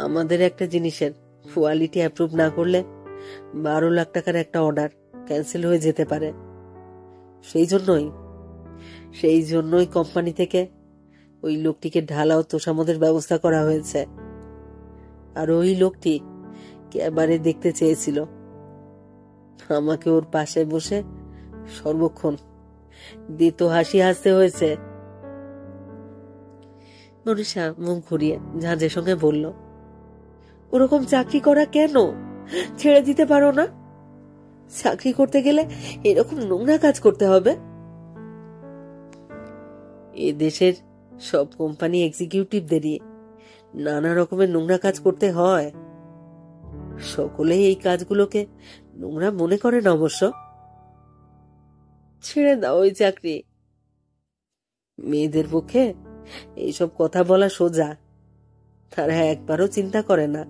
আমাদের একটা জিনিসের কোয়ালিটি অ্যাপ্রুভ না করলে 12 লাখ টাকার একটা অর্ডার ক্যান্সেল হয়ে যেতে পারে। সেই জন্যই কোম্পানি থেকে ওই লোকটিকে ঢালা ও তোষামদের ব্যবস্থা করা হয়েছে। আর ওই লোকটি এবারে দেখতে চেয়েছিল। আমাকে ওর পাশে বসে সর্বক্ষণ দিত হাসি হাসতে হয়েছে। মনীষা মুখ ঘুরিয়ে ঝাঁঝের সঙ্গে বলল, ওরকম চাকরি করা কেন? ছেড়ে দিতে পারো না? চাকরি করতে গেলে এরকম নোংরা কাজ করতে হবে? এ দেশের সব কোম্পানি এক্সিকিউটিভদেরই নানা রকমের নোংরা কাজ করতে হয়। সকলেই এই কাজগুলোকে নোংরা মনে করেন অবশ্য। ছেড়ে দাও ওই চাকরি। মেয়েদের পক্ষে এইসব কথা বলা সোজা, তারা একবারও চিন্তা করে না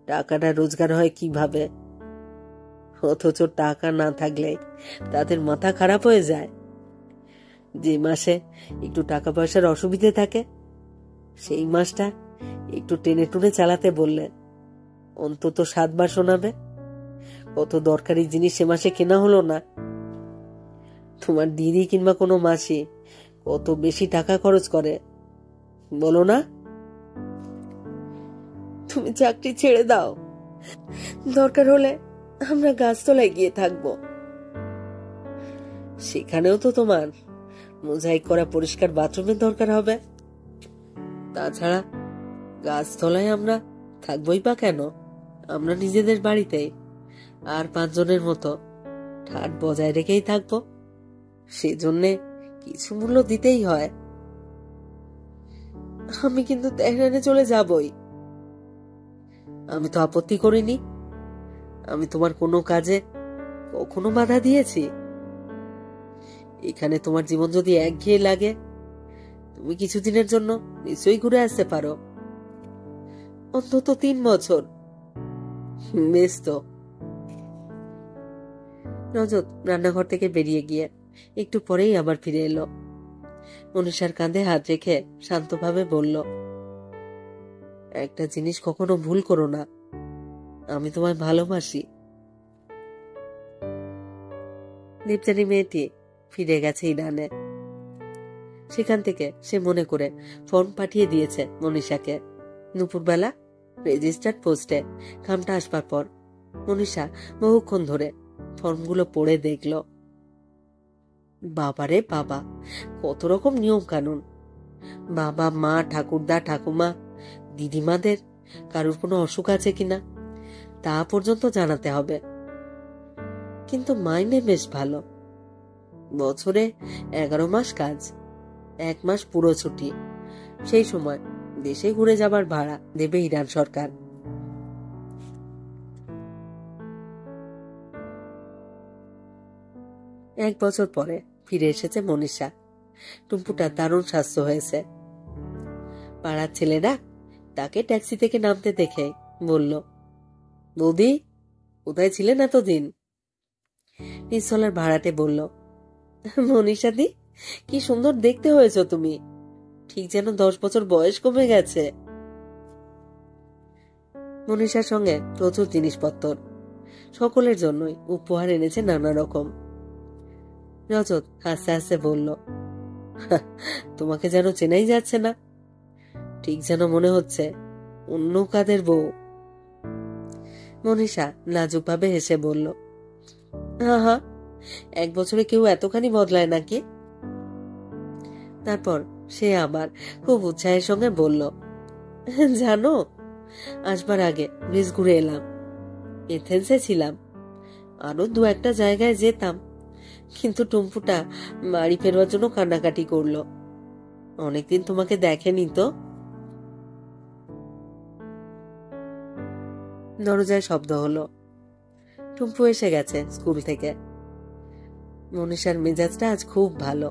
টাকাটা রোজগার হয় কিভাবে। অথচ টাকা না থাকলে তাদের মাথা খারাপ হয়ে যায়। যে মাসে একটু টাকা পয়সার অসুবিধে থাকে, সেই মাসটা একটু টেনে টুনে চালাতে বললে অন্তত 7 বার শোনাবে কত দরকারি জিনিস সে মাসে কেনা হলো না। তোমার দিদি কিংবা কোনো মাসি কত বেশি টাকা খরচ করে বলো না? তুমি চাকরি ছেড়ে দাও, দরকার হলে আমরা গাছতলায় গিয়ে থাকবো। সেখানেও তো তোমার মোজাইক করা পরিষ্কার বাথরুমের দরকার হবে। তাছাড়া গাছতলায় আমরা থাকবোই বা কেন? আমরা নিজেদের বাড়িতেই আর 5 জনের মতো ঠাট বজায় রেখেই থাকবো। সেজন্যে কিছু মূল্য দিতেই হয়। আমি কিন্তু তেহরানে চলে যাবই। আমি তো আপত্তি করিনি। আমি তোমার কোনো কাজে কখনো বাধা দিয়েছি? এখানে তোমার জীবন যদি একঘেয়ে লাগে, তুমি কিছুদিনের জন্য নিশ্চয়ই ঘুরে আসতে পারো। অন্তত 3 বছর। বেশ তো। রজত রান্নাঘর থেকে বেরিয়ে গিয়ে একটু পরেই আবার ফিরে এলো। মনীষার কাঁধে হাত রেখে শান্তভাবে বলল, একটা জিনিস কখনো ভুল করো না, আমি তোমায় ভালোবাসি। লিপচারি মেয়েটি ফিরে গেছে ইরানে। সেখান থেকে সে মনে করে ফর্ম পাঠিয়ে দিয়েছে মনীষাকে। দুপুরবেলা রেজিস্টার্ড পোস্টে খামটা আসবার পর মনীষা বহুক্ষণ ধরে ফর্মগুলো পড়ে দেখল। বাবারে বাবা, কত রকম নিয়ম কানুন! বাবা মা ঠাকুরদা ঠাকুমা দিদিমাদের কারোর কোনো অসুখ আছে কিনা তা পর্যন্ত জানাতে হবে। কিন্তু মাইনে বেশ ভালো। বছরে 11 মাস কাজ, 1 মাস পুরো ছুটি। সেই সময় দেশে ঘুরে যাবার ভাড়া দেবে ইরান সরকার। এক বছর পরে ফিরে এসেছে মনীষা। টুম্পুটা দারুণ স্বাস্থ্য হয়েছে। পাড়ার ছেলেরা তাকে ট্যাক্সি থেকে নামতে দেখে বলল, বৌদি কোথায় ছিলেন এতদিন? নিচতলার ভাড়াটে বলল, মনীষা দি, কি সুন্দর দেখতে হয়েছ তুমি, ঠিক যেন 10 বছর বয়স কমে গেছে। মনীষার সঙ্গে প্রচুর জিনিসপত্র, সকলের জন্যই উপহার এনেছে নানা রকম। রজত হাসতে হাসতে বলল, তোমাকে যেন চেনাই যাচ্ছে না, ঠিক যেন মনে হচ্ছে অন্য কাদের বউ। মনীষা লাজুক ভাবে হেসে বলল, হা, 1 বছরে কেউ এতখানি বদলায় নাকি? তারপর সে আবার খুব উৎসাহের সঙ্গে বলল, জানো, আসবার আগে ব্রিজ ঘুরে এলাম, এথেন্সে ছিলাম, আরো 2-1টা জায়গায় যেতাম, কিন্তু টুম্পুটা বাড়ি ফেরবার জন্য কান্নাকাটি করলো। অনেকদিন তোমাকে দেখেনি তো। দরজায় শব্দ হলো। টুম্পু এসে গেছে স্কুল থেকে। মনীষার মেজাজটা আজ খুব ভালো।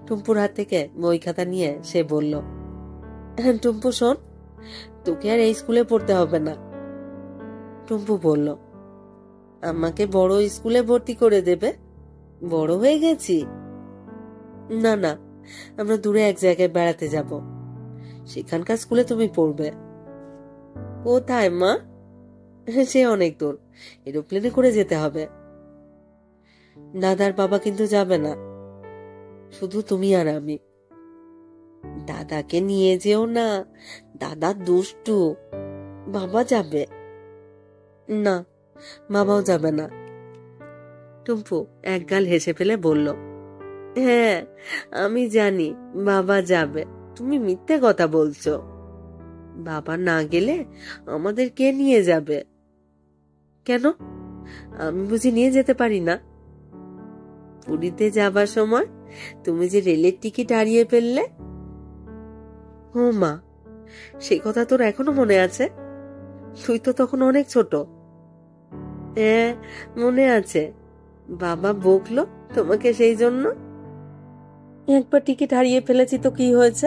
টুম্পুর হাত থেকে বই খাতা নিয়ে সে বলল, টুম্পু শোন, তোকে আর এই স্কুলে পড়তে হবে না। টুম্পু বলল, আমাকে বড় স্কুলে ভর্তি করে দেবে? বড় হয়ে গেছি। না না, আমরা দূরে এক জায়গায় বেড়াতে যাব, সেখানকার স্কুলে তুমি পড়বে। কোথায় মা? সে অনেক দূর, এরোপ্লেনে করে যেতে হবে। দাদার বাবা কিন্তু যাবে না, শুধু তুমি আর আমি। দাদাকে নিয়ে যেও না, দাদা দুষ্টু, বাবা যাবে। না, বাবাও যাবে না। টুম্পু একগাল হেসে ফেলে বলল, হ্যাঁ আমি জানি বাবা যাবে, তুমি মিথ্যে কথা বলছো। বাবা না গেলে আমাদের কে নিয়ে যাবে? কেন, আমি বুঝি নিয়ে যেতে পারি না? পুরীতে যাবার সময় তুমি যে রেলের টিকিট হারিয়ে ফেললে। ও মা, সে কথা তোর এখনো মনে আছে? তুই তো তখন অনেক ছোট। হ্যাঁ মনে আছে, বাবা বকলো তোমাকে সেই জন্য। একবার টিকিট হারিয়ে ফেলেছি তো কি হয়েছে,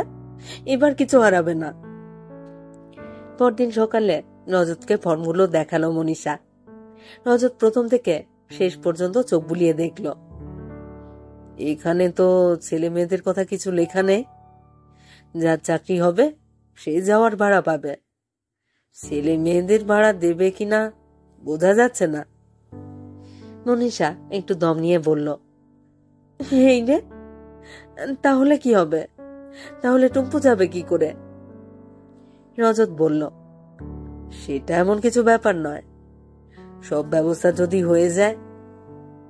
এবার কিছু হারাবে না। পরদিন সকালে রজতকে ফর্মগুলো দেখালো মনীষা। রজত প্রথম থেকে শেষ পর্যন্ত চোখ বুলিয়ে দেখল। এখানে তো ছেলে মেয়েদের কথা কিছু লেখা নেই। যার চাকরি হবে সে যাওয়ার ভাড়া পাবে, ছেলে মেয়েদের ভাড়া দেবে কিনা বোঝা যাচ্ছে না। মনীষা একটু দম নিয়ে বলল, এই রে, তাহলে কি হবে? তাহলে টুম্পু যাবে কি করে? রজত বলল, সেটা এমন কিছু ব্যাপার নয়, সব ব্যবস্থা যদি হয়ে যায়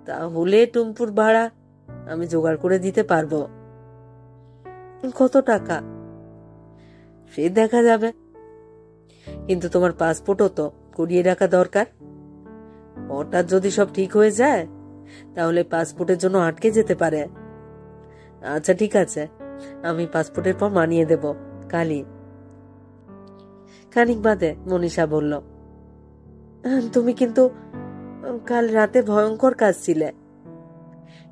তাহলে টুম্পুর ভাড়া আমি জোগাড় করে দিতে পারবো। কত টাকা সে দেখা যাবে, কিন্তু তোমার পাসপোর্টও তো করিয়ে রাখা দরকার। হঠাৎ যদি সব ঠিক হয়ে যায় তাহলে পাসপোর্টের জন্য আটকে যেতে পারে। আচ্ছা ঠিক আছে, আমি পাসপোর্টের ফর্ম আনিয়ে দেব কালই। খানিক বাদে মনীষা বলল, তুমি কিন্তু কাল রাতে ভয়ঙ্কর কাঁদছিলে।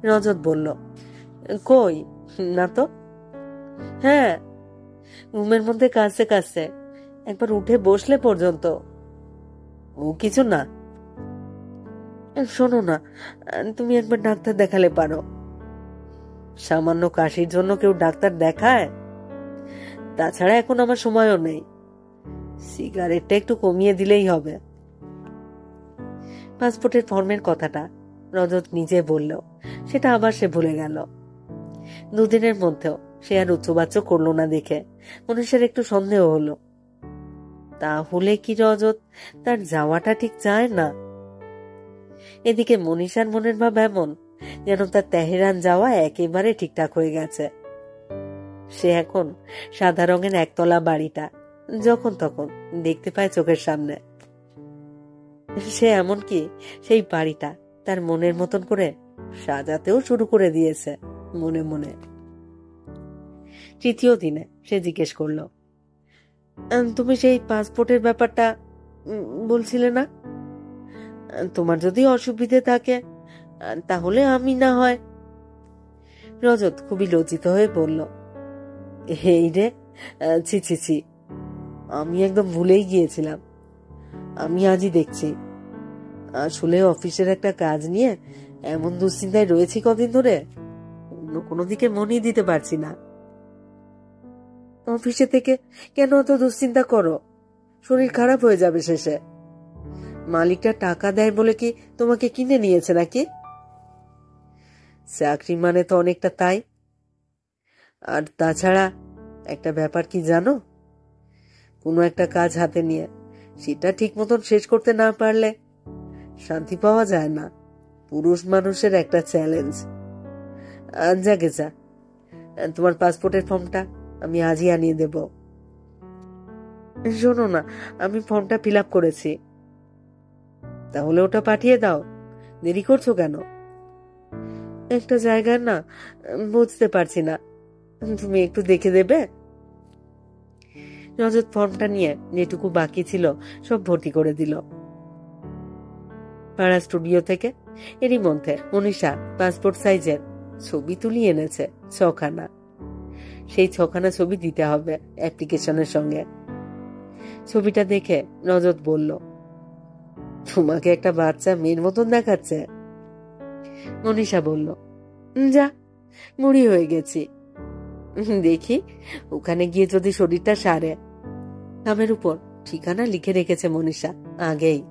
রজত বলল, কই না তো। হ্যাঁ, ঘুমের মধ্যে কাঁদতে কাঁদতে একবার উঠে বসলে পর্যন্ত। ও কিছু না, শোনো না, তুমি একবার ডাক্তার দেখালে পারো। সামান্য কাশির জন্য কেউ ডাক্তার দেখায়? তাছাড়া এখন আমার সময়ও নেই, সিগারেটটা একটু কমিয়ে দিলেই হবে। পাসপোর্টের ফর্মের কথাটা রজত নিজে বলল, সেটা আবার সে ভুলে গেল। দুদিনের মধ্যেও সে আর উচ্চবাচ্য করলো না দেখে মনীষার একটু সন্দেহ হলো। তাহলে কি রজত তার যাওয়াটা ঠিক চায় না? এদিকে মনীষার মনের ভাব এমন যেন তার তেহরান যাওয়া একেবারে ঠিকঠাক হয়ে গেছে। সে এখন সাদা রঙের একতলা বাড়িটা যখন তখন দেখতে পায় চোখের সামনে। সে এমনকি সেই বাড়িটা তার মনের মতন করে সাজাতেও শুরু করে দিয়েছে মনে মনে। তৃতীয় দিনে সে জিজ্ঞেস করল, তুমি সেই পাসপোর্টের ব্যাপারটা বলছিলে না? তোমার যদি অসুবিধে থাকে তাহলে আমি না হয়। রজত খুবই লজ্জিত হয়ে বলল, এই রে, ছি ছি ছি, আমি একদম ভুলেই গিয়েছিলাম। আমি আজই দেখছি, আসলে অফিসের একটা কাজ নিয়ে এমন দুশ্চিন্তায় রয়েছি কদিন ধরে, অন্য কোনো দিকে মনই দিতে পারছি না। অফিসে থেকে কেন অত দুশ্চিন্তা করো? শরীর খারাপ হয়ে যাবে শেষে। মালিকটা টাকা দেয় বলে কি তোমাকে কিনে নিয়েছে নাকি? চাকরি মানে তো অনেকটা তাই। আর তাছাড়া একটা ব্যাপার কি জানো, কোনো একটা কাজ হাতে নিয়ে সেটা ঠিক মতন শেষ করতে না পারলে শান্তি পাওয়া যায় না। পুরুষ মানুষের একটা চ্যালেঞ্জ। যাকে যা, তোমার পাসপোর্টের ফর্মটা আমি আজই আনিয়ে দেব। শোনো না, আমি ফর্মটা ফিল আপ করেছি। তাহলে ওটা পাঠিয়ে দাও, দেরি করছো কেন? একটা জায়গায় না বুঝতে পারছি না, তুমি একটু দেখে দেবে? রজত ফর্মটা নিয়ে যেটুকু বাকি ছিল সব ভর্তি করে দিল। পাড়া স্টুডিও থেকে এরই মধ্যে মনীষা পাসপোর্ট সাইজের ছবি তুলি এনেছে 6খানা। সেই 6খানা ছবি দিতে হবে অ্যাপ্লিকেশনের সঙ্গে। ছবিটা দেখে রজত বলল, তোমাকে একটা বাচ্চা মেয়ের মতন দেখাচ্ছে। মনীষা বলল, যা, মুড়ি হয়ে গেছি। দেখি ওখানে গিয়ে যদি শরীরটা সারে। নামের উপর ঠিকানা লিখে রেখেছে মনীষা আগেই।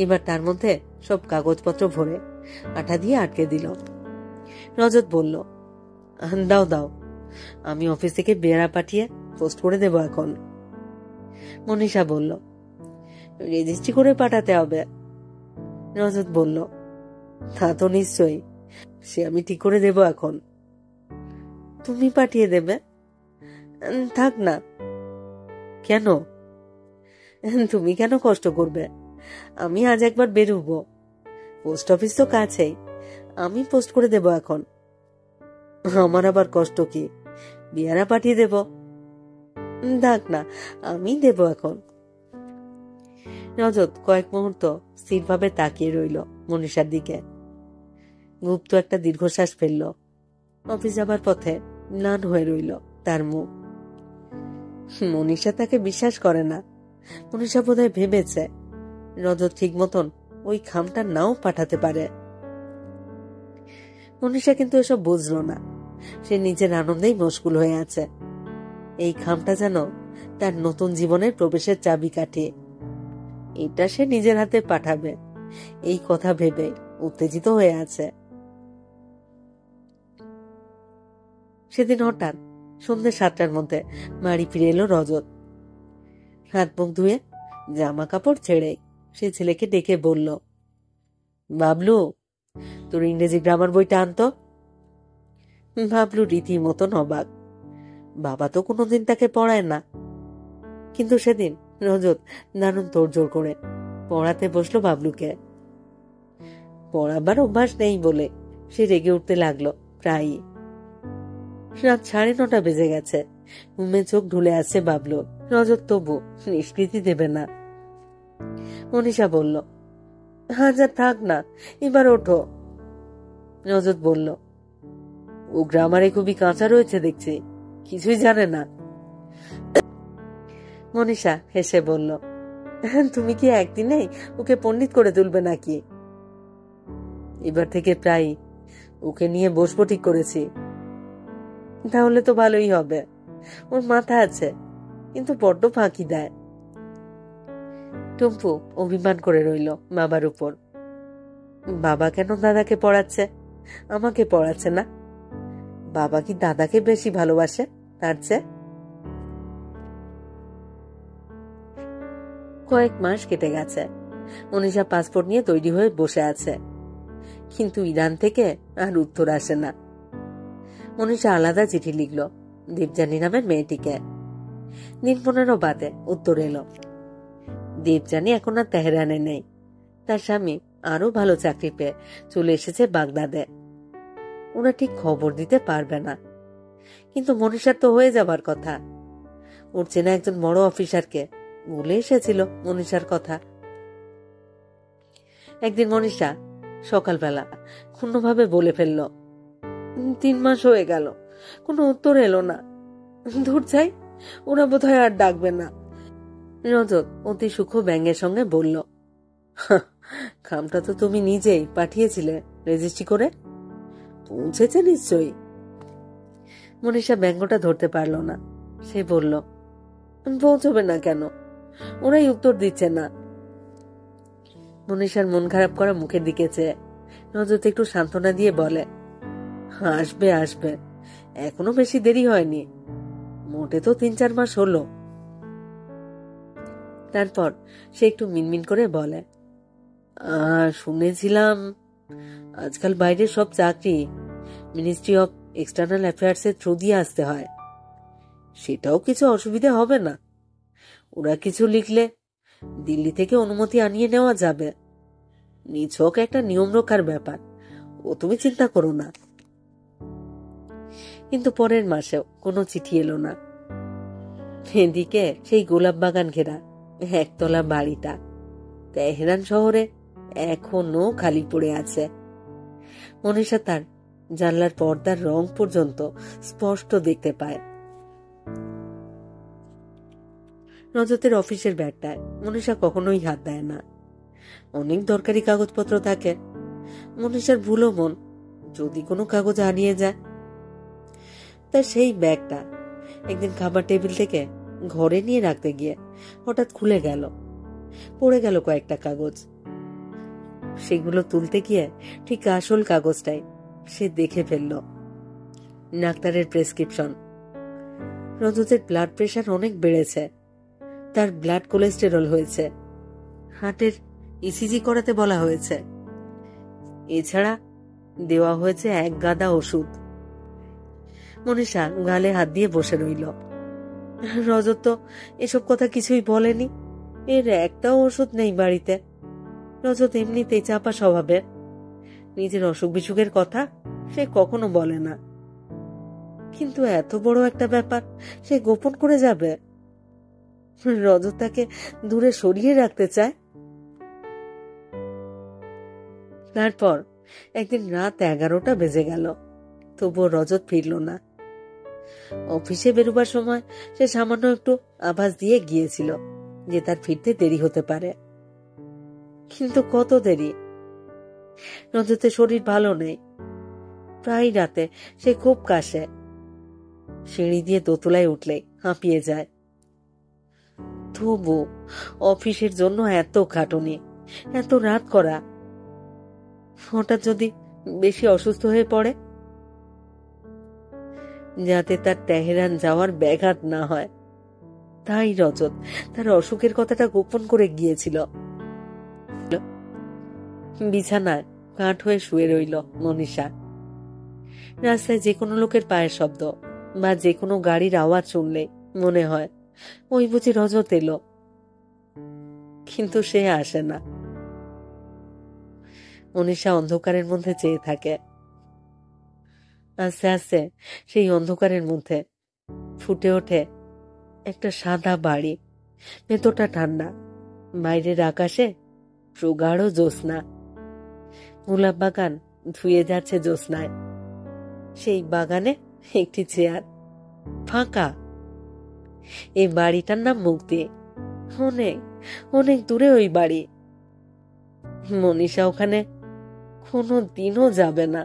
এবার তার মধ্যে সব কাগজপত্র ভরে আঠা দিয়ে আটকে দিল। রজত বলল, দাও দাও, আমি অফিস থেকে বেড়া পাঠিয়ে পোস্ট করে দেব এখন। মনীষা বলল, রেজিস্ট্রি করে পাঠাতে হবে। রজত বলল, তা তো নিশ্চয়ই, সে আমি ঠিক করে দেব এখন। তুমি পাঠিয়ে দেবে? থাক না। কেন? তুমি কেন কষ্ট করবে? আমি আজ একবার বেরোবো, পোস্ট অফিস তো কাছেই, আমি পোস্ট করে দেব এখন। আমার আবার কষ্ট কি, বিয়ারা পাঠিয়ে দেব। থাক না, আমি দেব এখন। রজত কয়েক মুহূর্ত স্থিরভাবে তাকিয়ে রইল মনীষার দিকে। গুপ্ত একটা দীর্ঘশ্বাস ফেলল। অফিস যাবার পথে ম্লান হয়ে রইল তার মুখ। মনীষা তাকে বিশ্বাস করে না। মনীষা বোধহয় ভেবেছে রজত ঠিক মতন ওই খামটা নাও পাঠাতে পারে। মনীষা কিন্তু এসব বুঝলো না। সে নিজের আনন্দেই মশগুল হয়ে আছে। এই খামটা যেন তার নতুন জীবনের প্রবেশের চাবিকাঠি। এটা সে নিজের হাতে পাঠাবে, এই কথা ভেবে উত্তেজিত হয়ে আছে। সেদিন হঠাৎ সন্ধ্যে 7টার মধ্যে বাড়ি ফিরে এলো রজত। হাত মুখ ধুয়ে জামা কাপড় ছেড়ে সে ছেলেকে ডেকে বলল, বাবলু, তোর ইংরেজি গ্রামার বইটা আনতো। বাবলু রীতিমতন অবাক। বাবা তো কোনোদিন তাকে পড়ায় না, কিন্তু সেদিন রজত দারুণ তোড়জোড় করে পড়াতে বসলো বাবলুকে। পড়াবার অভ্যাস নেই বলে সে রেগে উঠতে লাগলো প্রায়ই। রাত 9:30 বেজে গেছে। ঘুমে চোখ ঢুলে আছে বাবলু। রজত তবু নিষ্কৃতি দেবে না। মনীষা বলল, আচ্ছা থাক না, এবার ওঠো। রজত বলল, ও গ্রামারে খুবই কাঁচা রয়েছে দেখছি, কিছুই জানে না। মনীষা হেসে বলল, তুমি কি একদিনেই ওকে পণ্ডিত করে তুলবে নাকি? এবার থেকে প্রায় ওকে নিয়ে বসবো ঠিক করেছি। তাহলে তো ভালোই হবে। ওর মাথা আছে, কিন্তু বড্ড ফাঁকি দেয়। টুম্পু অভিমান করে রইল বাবার উপর। বাবা কেন দাদাকে পড়াচ্ছে, আমাকে পড়াচ্ছে না? বাবা কি দাদাকে বেশি ভালোবাসে তার চেয়ে? কয়েক মাস কেটে গেছে। মনীষা পাসপোর্ট নিয়ে তৈরি হয়ে বসে আছে, কিন্তু ইরান থেকে আর উত্তর আসে না। মনীষা আলাদা চিঠি লিখল দীপজানি নামের মেয়েটিকে। দিন 15 বাদে উত্তর এলো। দীপজানি এখন আর তেহরানে নেই। তার স্বামী আরো ভালো চাকরি পেয়ে চলে এসেছে বাগদাদে। ওরা ঠিক খবর দিতে পারবে না, কিন্তু মনীষার তো হয়ে যাবার কথা। ওর চেনা একজন বড় অফিসারকে বলে এসেছিল মনীষার কথা। একদিন মনীষা সকালবেলা ক্ষুণ্ণভাবে বলে ফেলল, 3 মাস হয়ে গেল, কোনো উত্তর এলো না। দূর যাই, ওরা বোধহয় আর ডাকবে না। রজত অতি সূক্ষ্ম ব্যঙ্গের সঙ্গে বলল, খামটা তো তুমি নিজেই পাঠিয়েছিলে রেজিস্ট্রি করে, পৌঁছেছে নিশ্চয়ই। মনীষা ব্যঙ্গটা ধরতে পারল না। সে বলল, পৌঁছবে না কেন? ওরাই উত্তর দিচ্ছে না। মনীষার মন খারাপ করা মুখের দিকে চেয়ে রজত একটু সান্ত্বনা দিয়ে বলে, আসবে আসবে, এখনো বেশি দেরি হয়নি, মোটে তো 3-4 মাস হলো। তারপর সে একটু মিনমিন করে বলে, শুনেছিলাম আজকাল বাইরের সব চাকরি মিনিস্ট্রি অফ এক্সটার্নাল অ্যাফেয়ার্স এর থ্রু দিয়ে আসতে হয়। সেটাও কিছু অসুবিধা হবে না। ওরা কিছু লিখলে দিল্লি থেকে অনুমতি আনিয়ে নেওয়া যাবে। নিছক একটা নিয়ম রক্ষার ব্যাপার, ও তুমি চিন্তা করো না। কিন্তু পরের মাসেও কোনো চিঠি এলো না। এদিকে সেই গোলাপ বাগান ঘেরা একতলা বাড়িটা তেহরান শহরে এখনো খালি পড়ে আছে। মনীষা তার জানলার পর্দার রং পর্যন্ত স্পষ্ট দেখতে পায়। রজতের অফিসের ব্যাগটায় মনীষা কখনোই হাত দেয় না। অনেক দরকারি কাগজপত্র থাকে। মনীষার ভুলো মন যদি কোনো কাগজ হারিয়ে যায়। তার সেই ব্যাগটা একদিন খাবার টেবিল থেকে ঘরে নিয়ে রাখতে গিয়ে হঠাৎ খুলে গেল। পড়ে গেল কয়েকটা কাগজ। সেগুলো তুলতে গিয়ে ঠিক আসল কাগজটাই সে দেখে ফেলল। ডাক্তারের প্রেসক্রিপশন। রজতের ব্লাড প্রেশার অনেক বেড়েছে, তার ব্লাড কোলেস্টেরল হয়েছে। হার্টের ইসিজি করাতে বলা হয়েছে। এছাড়া দেওয়া হয়েছে এক গাদা ওষুধ। মনীষা গালে হাত দিয়ে বসে রইল। রজত তো এসব কথা কিছুই বলেনি। এর একটাও ওষুধ নেই বাড়িতে। রজত এমনিতেই চাপা স্বভাবের। নিজের অসুখ বিসুখের কথা সে কখনো বলে না, কিন্তু এত বড় একটা ব্যাপার সে গোপন করে যাবে? রজত তাকে দূরে সরিয়ে রাখতে চায়। তারপর একদিন রাত 11টা বেজে গেল, তবুও রজত ফিরল না। অফিসে বেরোবার সময় সে সামান্য একটু আভাস দিয়ে গিয়েছিল যে তার ফিরতে দেরি হতে পারে, কিন্তু কত দেরি। রজতের শরীর ভালো নেই। প্রায় রাতে সে খুব কাশে। সিঁড়ি দিয়ে দোতলায় উঠলে হাঁপিয়ে যায়। তবু অফিসের জন্য এত খাটুনি, এত রাত করা। হঠাৎ যদি বেশি অসুস্থ হয়ে পড়ে, যাতে তার তেহরান যাওয়ার ব্যাঘাত না হয়, তাই রজত তার অসুখের কথাটা গোপন করে গিয়েছিল। বিছানায় কাঠ হয়ে শুয়ে রইল মনীষা। রাস্তায় যে কোনো লোকের পায়ের শব্দ বা যে কোনো গাড়ির আওয়াজ শুনলে মনে হয় ওই বুঝি রজত এলো, কিন্তু সে আসে না। মনীষা অন্ধকারের মধ্যে চেয়ে থাকে। আস্তে আস্তে সেই অন্ধকারের মধ্যে ফুটে ওঠে একটা সাদা বাড়ি। ভেতরটা ঠান্ডা, বাইরের আকাশে প্রগাঢ় জ্যোৎস্না। গোলাপ বাগান ধুয়ে যাচ্ছে জ্যোৎস্নায়। সেই বাগানে একটি চেয়ার ফাঁকা। এই বাড়িটার নাম মুক্তি। অনেক অনেক দূরে ওই বাড়ি। মনীষা ওখানে কোনো দিনও যাবে না।